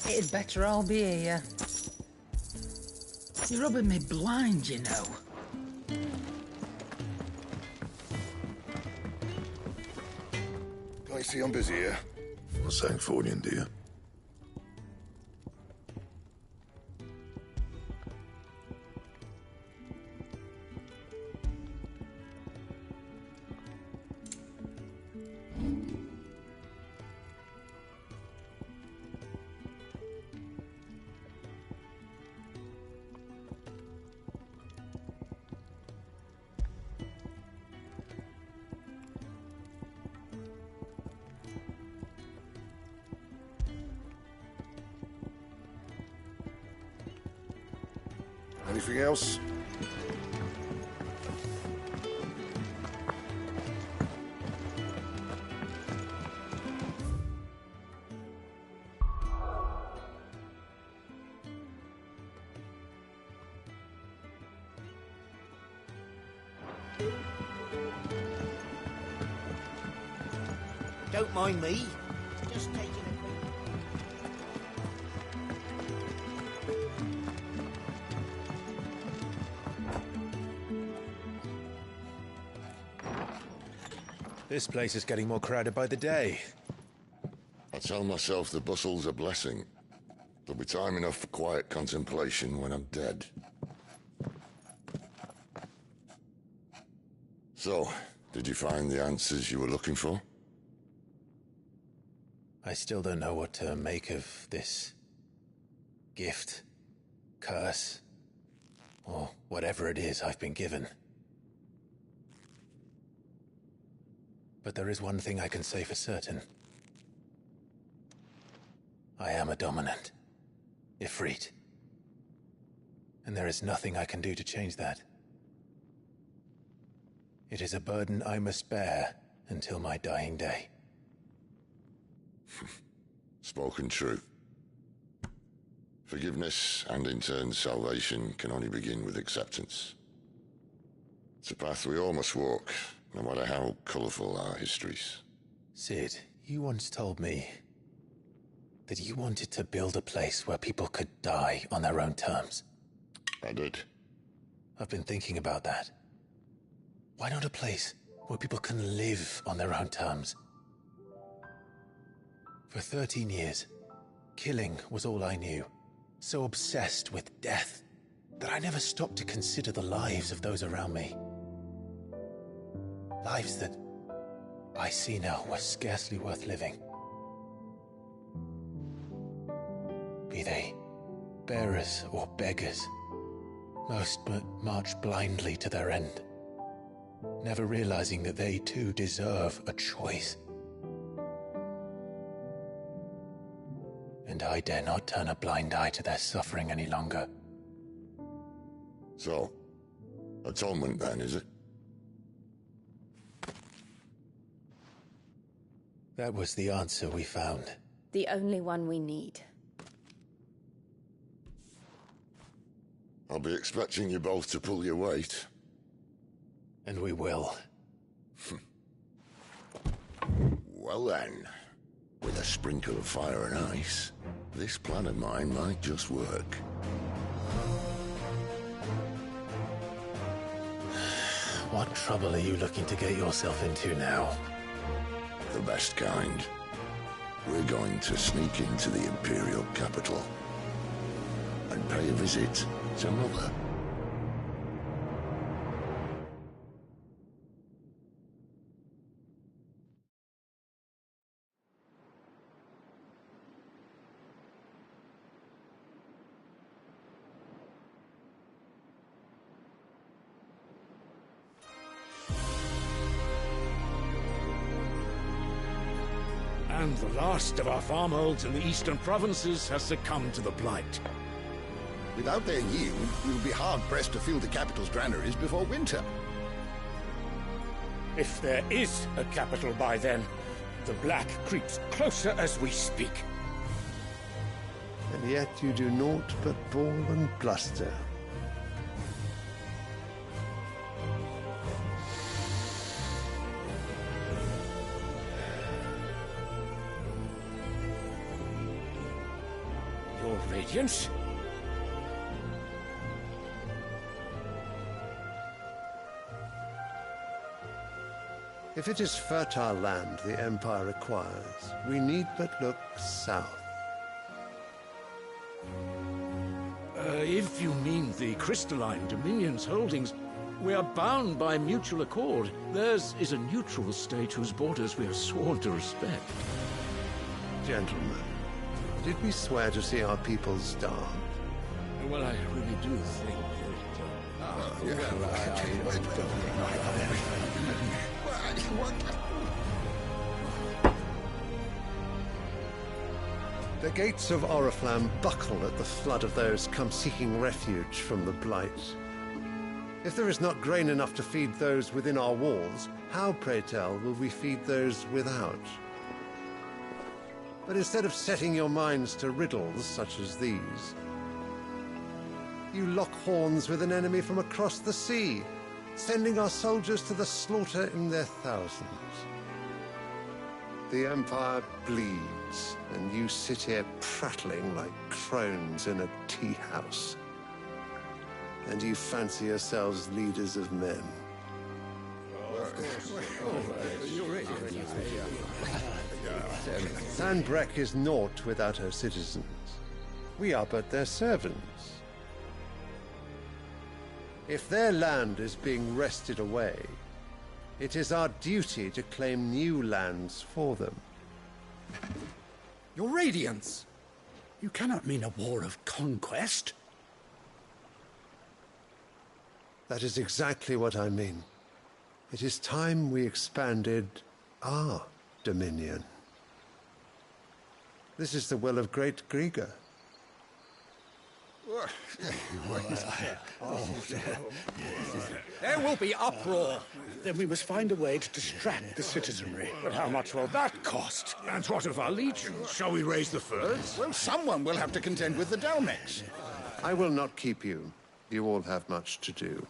Speaker 11: It'd better all be here. You're rubbing me blind, you know.
Speaker 7: I see I'm busy here. What's Sangforian, dear? Anything else?
Speaker 12: Don't mind me. Just taking a quick...
Speaker 3: This place is getting more crowded by the day.
Speaker 13: I tell myself the bustle's a blessing. There'll be time enough for quiet contemplation when I'm dead. So, did you find the answers you were looking for?
Speaker 3: I still don't know what to make of this gift, curse, or whatever it is I've been given. But there is one thing I can say for certain. I am a dominant, Ifrit. And there is nothing I can do to change that. It is a burden I must bear until my dying day.
Speaker 13: Spoken true. Forgiveness, and in turn salvation, can only begin with acceptance. It's a path we all must walk, no matter how colourful our histories.
Speaker 3: Cid, you once told me that you wanted to build a place where people could die on their own terms.
Speaker 13: I did.
Speaker 3: I've been thinking about that. Why not a place where people can live on their own terms? For 13 years, killing was all I knew. So obsessed with death that I never stopped to consider the lives of those around me. Lives that I see now were scarcely worth living. Be they bearers or beggars, most but march blindly to their end, never realizing that they too deserve a choice. And I dare not turn a blind eye to their suffering any longer.
Speaker 13: So, atonement then, is it?
Speaker 3: That was the answer we found.
Speaker 6: The only one we need.
Speaker 13: I'll be expecting you both to pull your weight.
Speaker 3: And we will.
Speaker 13: Well then, with a sprinkle of fire and ice, this plan of mine might just work.
Speaker 3: What trouble are you looking to get yourself into now?
Speaker 13: The best kind. We're going to sneak into the Imperial capital and pay a visit to Mother.
Speaker 5: And the last of our farmholds in the eastern provinces has succumbed to the blight.
Speaker 4: Without their yield, we will be hard-pressed to fill the capital's granaries before winter.
Speaker 9: If there is a capital by then, the Black creeps closer as we speak.
Speaker 14: And yet you do naught but bawl and bluster.
Speaker 9: Your Radiance?
Speaker 14: If it is fertile land the Empire requires, we need but look south.
Speaker 5: If you mean the crystalline Dominion's holdings, we are bound by mutual accord. Theirs is a neutral state whose borders we are sworn to respect.
Speaker 14: Gentlemen, did we swear to see our people starve?
Speaker 5: Well, I really do think
Speaker 14: The gates of Oriflamme buckle at the flood of those come seeking refuge from the Blight. If there is not grain enough to feed those within our walls, how, pray tell, will we feed those without? But instead of setting your minds to riddles such as these, you lock horns with an enemy from across the sea. sending our soldiers to the slaughter in their thousands. The Empire bleeds, and you sit here prattling like crones in a tea house. And you fancy yourselves leaders of men. Sanbreque is naught without her citizens. We are but their servants. If their land is being wrested away, it is our duty to claim new lands for them.
Speaker 15: Your Radiance! You cannot mean a war of conquest.
Speaker 14: That is exactly what I mean. It is time we expanded our dominion. This is the will of great Grieger.
Speaker 15: There will be uproar. Then we must find a way to distract the citizenry. But how much will that cost?
Speaker 9: And what of our legions? Shall we raise the furs?
Speaker 4: Well, someone will have to contend with the Dalmex.
Speaker 14: I will not keep you. You all have much to do.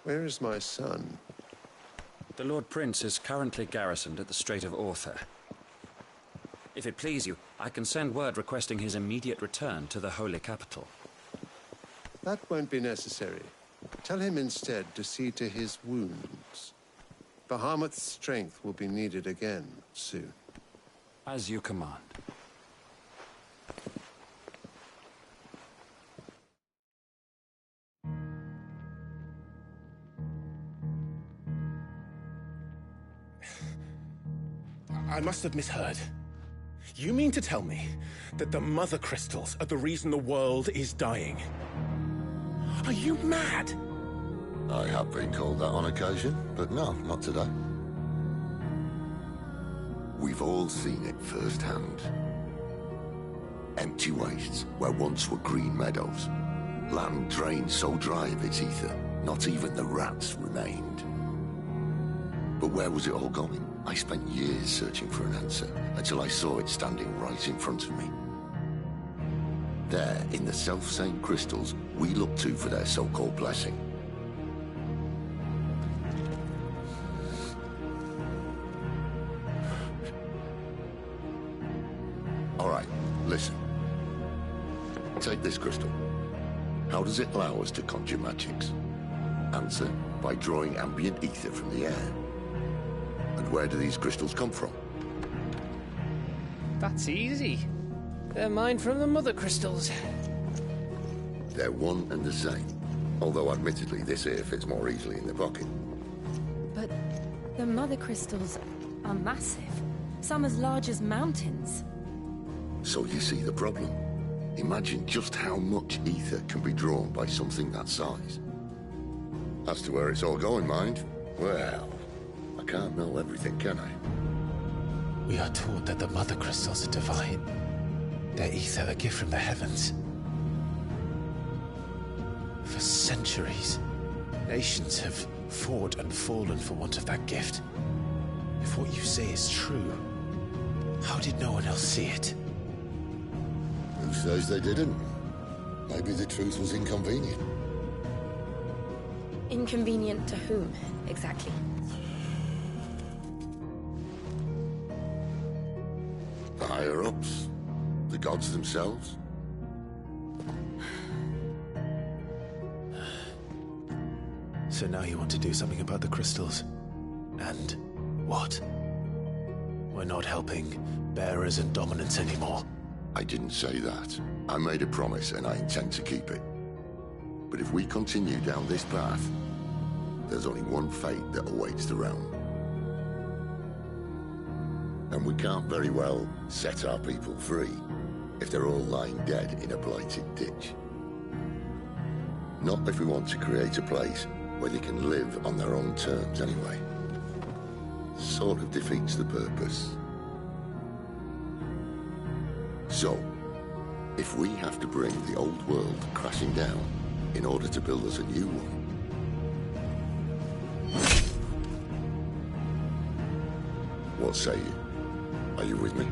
Speaker 14: Where is my son?
Speaker 16: The Lord Prince is currently garrisoned at the Strait of Orther. If it please you, I can send word requesting his immediate return to the Holy Capital.
Speaker 14: That won't be necessary. Tell him instead to see to his wounds. Bahamut's strength will be needed again soon.
Speaker 16: As you command.
Speaker 15: I must have misheard. You mean to tell me that the Mother Crystals are the reason the world is dying? Are you mad?
Speaker 13: I have been called that on occasion, but no, not today. We've all seen it firsthand. Empty wastes where once were green meadows. Land drained so dry of its ether, not even the rats remained. But where was it all going? I spent years searching for an answer, until I saw it standing right in front of me. There, in the self-same crystals we look to for their so-called blessing. All right, listen. Take this crystal. How does it allow us to conjure magics? Answer, by drawing ambient ether from the air. And where do these crystals come from?
Speaker 1: That's easy. They're mined from the Mother Crystals.
Speaker 13: They're one and the same. Although admittedly this here fits more easily in the pocket.
Speaker 6: But the Mother Crystals are massive. Some as large as mountains.
Speaker 13: So you see the problem. Imagine just how much ether can be drawn by something that size. As to where it's all going, mind? Well, I can't know everything, can I?
Speaker 3: We are taught that the Mother Crystals are divine. Their ether a gift from the heavens. For centuries, nations have fought and fallen for want of that gift. If what you say is true, how did no one else see it?
Speaker 13: Who says they didn't? Maybe the truth was inconvenient.
Speaker 6: Inconvenient to whom, exactly?
Speaker 13: The higher-ups? The gods themselves?
Speaker 3: So now you want to do something about the crystals. And what? We're not helping bearers and dominants anymore.
Speaker 13: I didn't say that. I made a promise and I intend to keep it. But if we continue down this path, there's only one fate that awaits the realm. And we can't very well set our people free if they're all lying dead in a blighted ditch. Not if we want to create a place where they can live on their own terms anyway. Sort of defeats the purpose. So, if we have to bring the old world crashing down in order to build us a new one, what say you? Are you with me?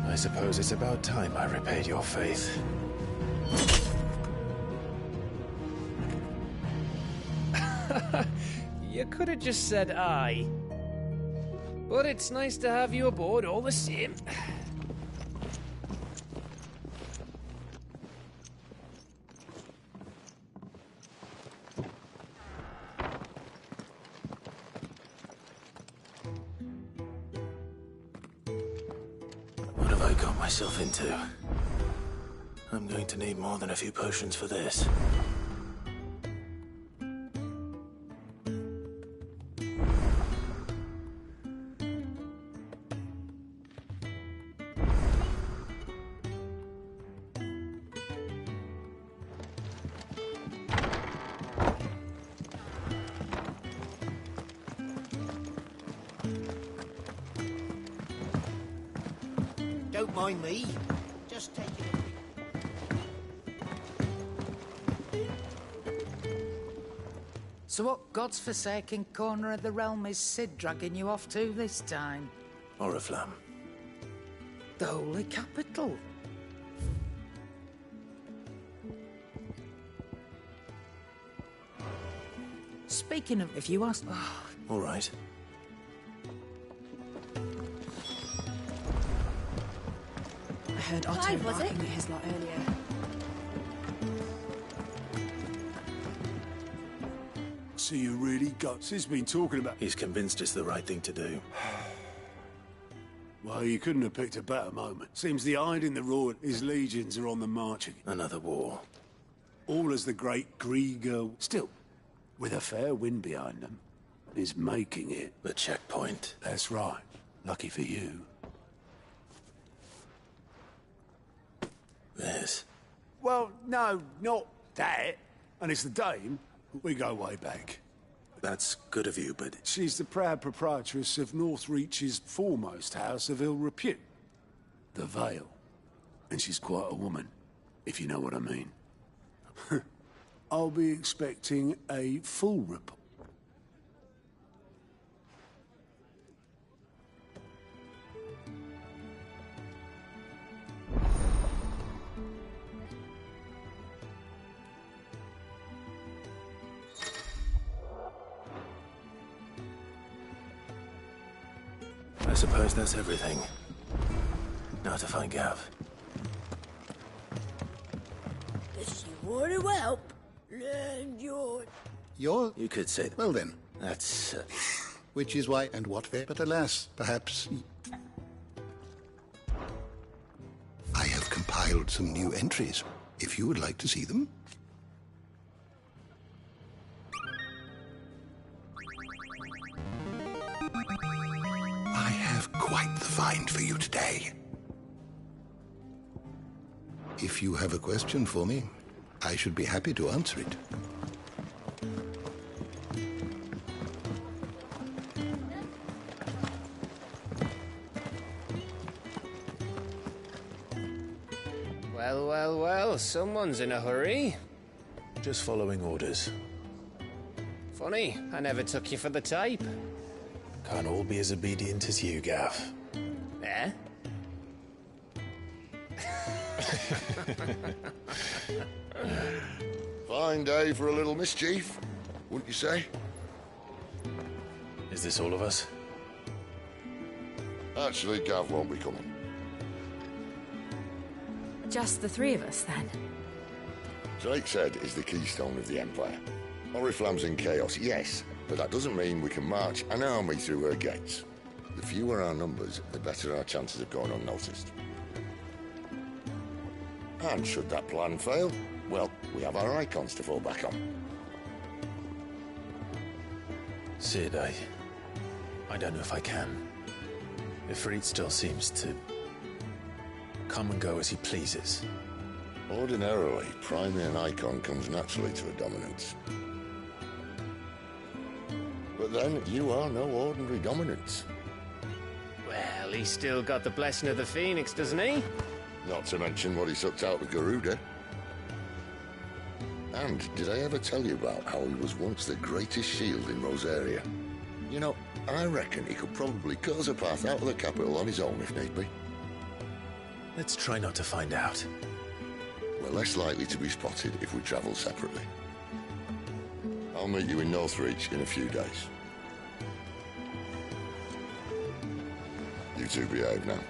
Speaker 3: I suppose it's about time I repaid your faith.
Speaker 17: You could have just said aye. But it's nice to have you aboard all the same.
Speaker 3: What have I got myself into? I'm going to need more than a few potions for this.
Speaker 12: Don't mind me. Just taking
Speaker 18: So what God's forsaken corner of the realm is Cid dragging you off to this time?
Speaker 3: Oriflamme.
Speaker 18: The Holy Capital. Speaking of, if you ask...
Speaker 3: All right.
Speaker 6: I heard Otto
Speaker 2: Clive, was
Speaker 6: barking
Speaker 2: it?
Speaker 6: at his lot earlier.
Speaker 7: So you really got... Sid's been talking about...
Speaker 3: He's convinced it's the right thing to do.
Speaker 7: Well, you couldn't have picked a better moment. Seems the Hyde in the Road, his legions are on the march again.
Speaker 3: Another war.
Speaker 7: All as the great Grieger... Still, with a fair wind behind them, is making it.
Speaker 3: The checkpoint.
Speaker 7: That's right. Lucky for you.
Speaker 3: This.
Speaker 7: Well, no, not that. And it's the Dame. We go way back.
Speaker 3: That's good of you, but...
Speaker 7: She's the proud proprietress of Northreach's foremost house of ill repute. The Vale. And she's quite a woman, if you know what I mean. I'll be expecting a full report.
Speaker 3: I suppose that's everything. Now to find Gav.
Speaker 12: If you want to help, lend your...
Speaker 4: You're...
Speaker 3: You could say that.
Speaker 4: Well then.
Speaker 3: That's...
Speaker 4: Which is why and what fair, but alas, perhaps... I have compiled some new entries, if you would like to see them. I have quite the find for you today. If you have a question for me, I should be happy to answer it.
Speaker 17: Well, well, well, someone's in a hurry.
Speaker 3: Just following orders.
Speaker 17: Funny, I never took you for the type.
Speaker 3: Can't all be as obedient as you, Gav.
Speaker 17: Eh?
Speaker 13: Fine day for a little mischief, wouldn't you say?
Speaker 3: Is this all of us?
Speaker 13: Actually, Gav won't be coming.
Speaker 6: Just the three of us, then?
Speaker 13: Drake's Head is the keystone of the Empire. Oriflamme's in chaos, yes, but that doesn't mean we can march an army through her gates. The fewer our numbers, the better our chances of going unnoticed. And should that plan fail, well, we have our icons to fall back on.
Speaker 3: Cid, I don't know if I can. Ifrit still seems to come and go as he pleases.
Speaker 13: Ordinarily, priming an icon comes naturally to a dominance. But then, you are no ordinary dominance.
Speaker 17: Well, he's still got the blessing of the Phoenix, doesn't he?
Speaker 13: Not to mention what he sucked out of Garuda. And did I ever tell you about how he was once the greatest shield in Rosaria? You know, I reckon he could probably cut us a path out of the capital on his own if need be.
Speaker 3: Let's try not to find out.
Speaker 13: We're less likely to be spotted if we travel separately. I'll meet you in Northreach in a few days. You two behave now.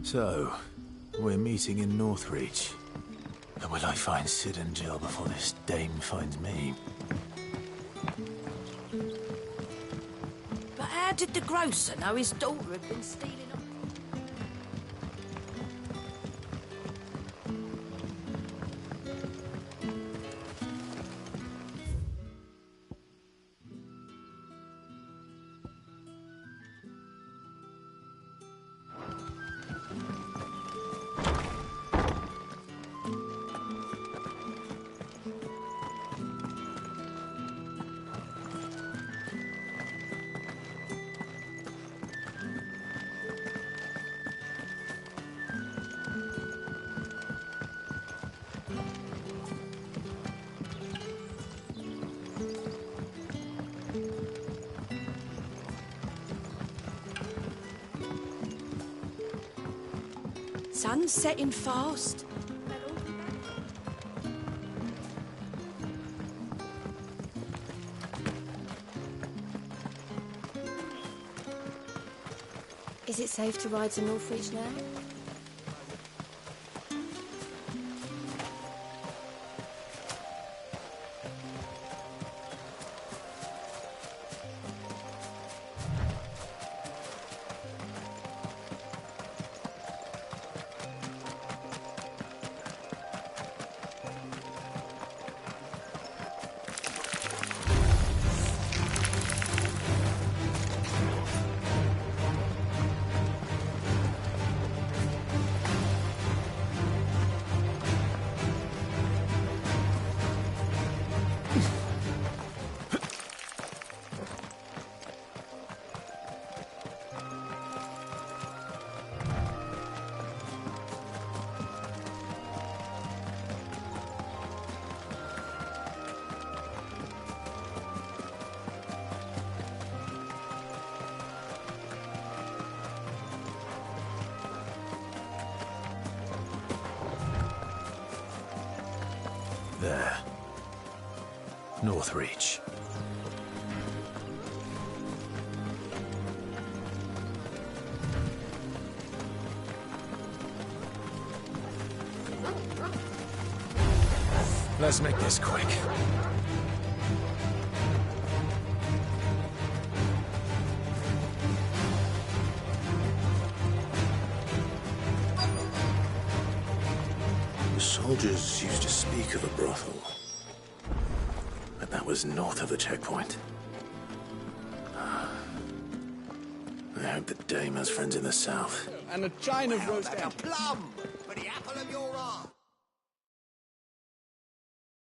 Speaker 3: So, we're meeting in Northreach. And will I find Sid and Jill before this dame finds me?
Speaker 12: But how did the grocer know his daughter had been stealing on? Sun's setting fast.
Speaker 6: Is it safe to ride to Northreach now?
Speaker 3: There. Northreach. Let's make this quick. The soldiers used to speak of a brothel, but that was north of the checkpoint. I hope the dame has friends in the south.
Speaker 19: And a chine of roast
Speaker 20: a plum for the apple of your eye.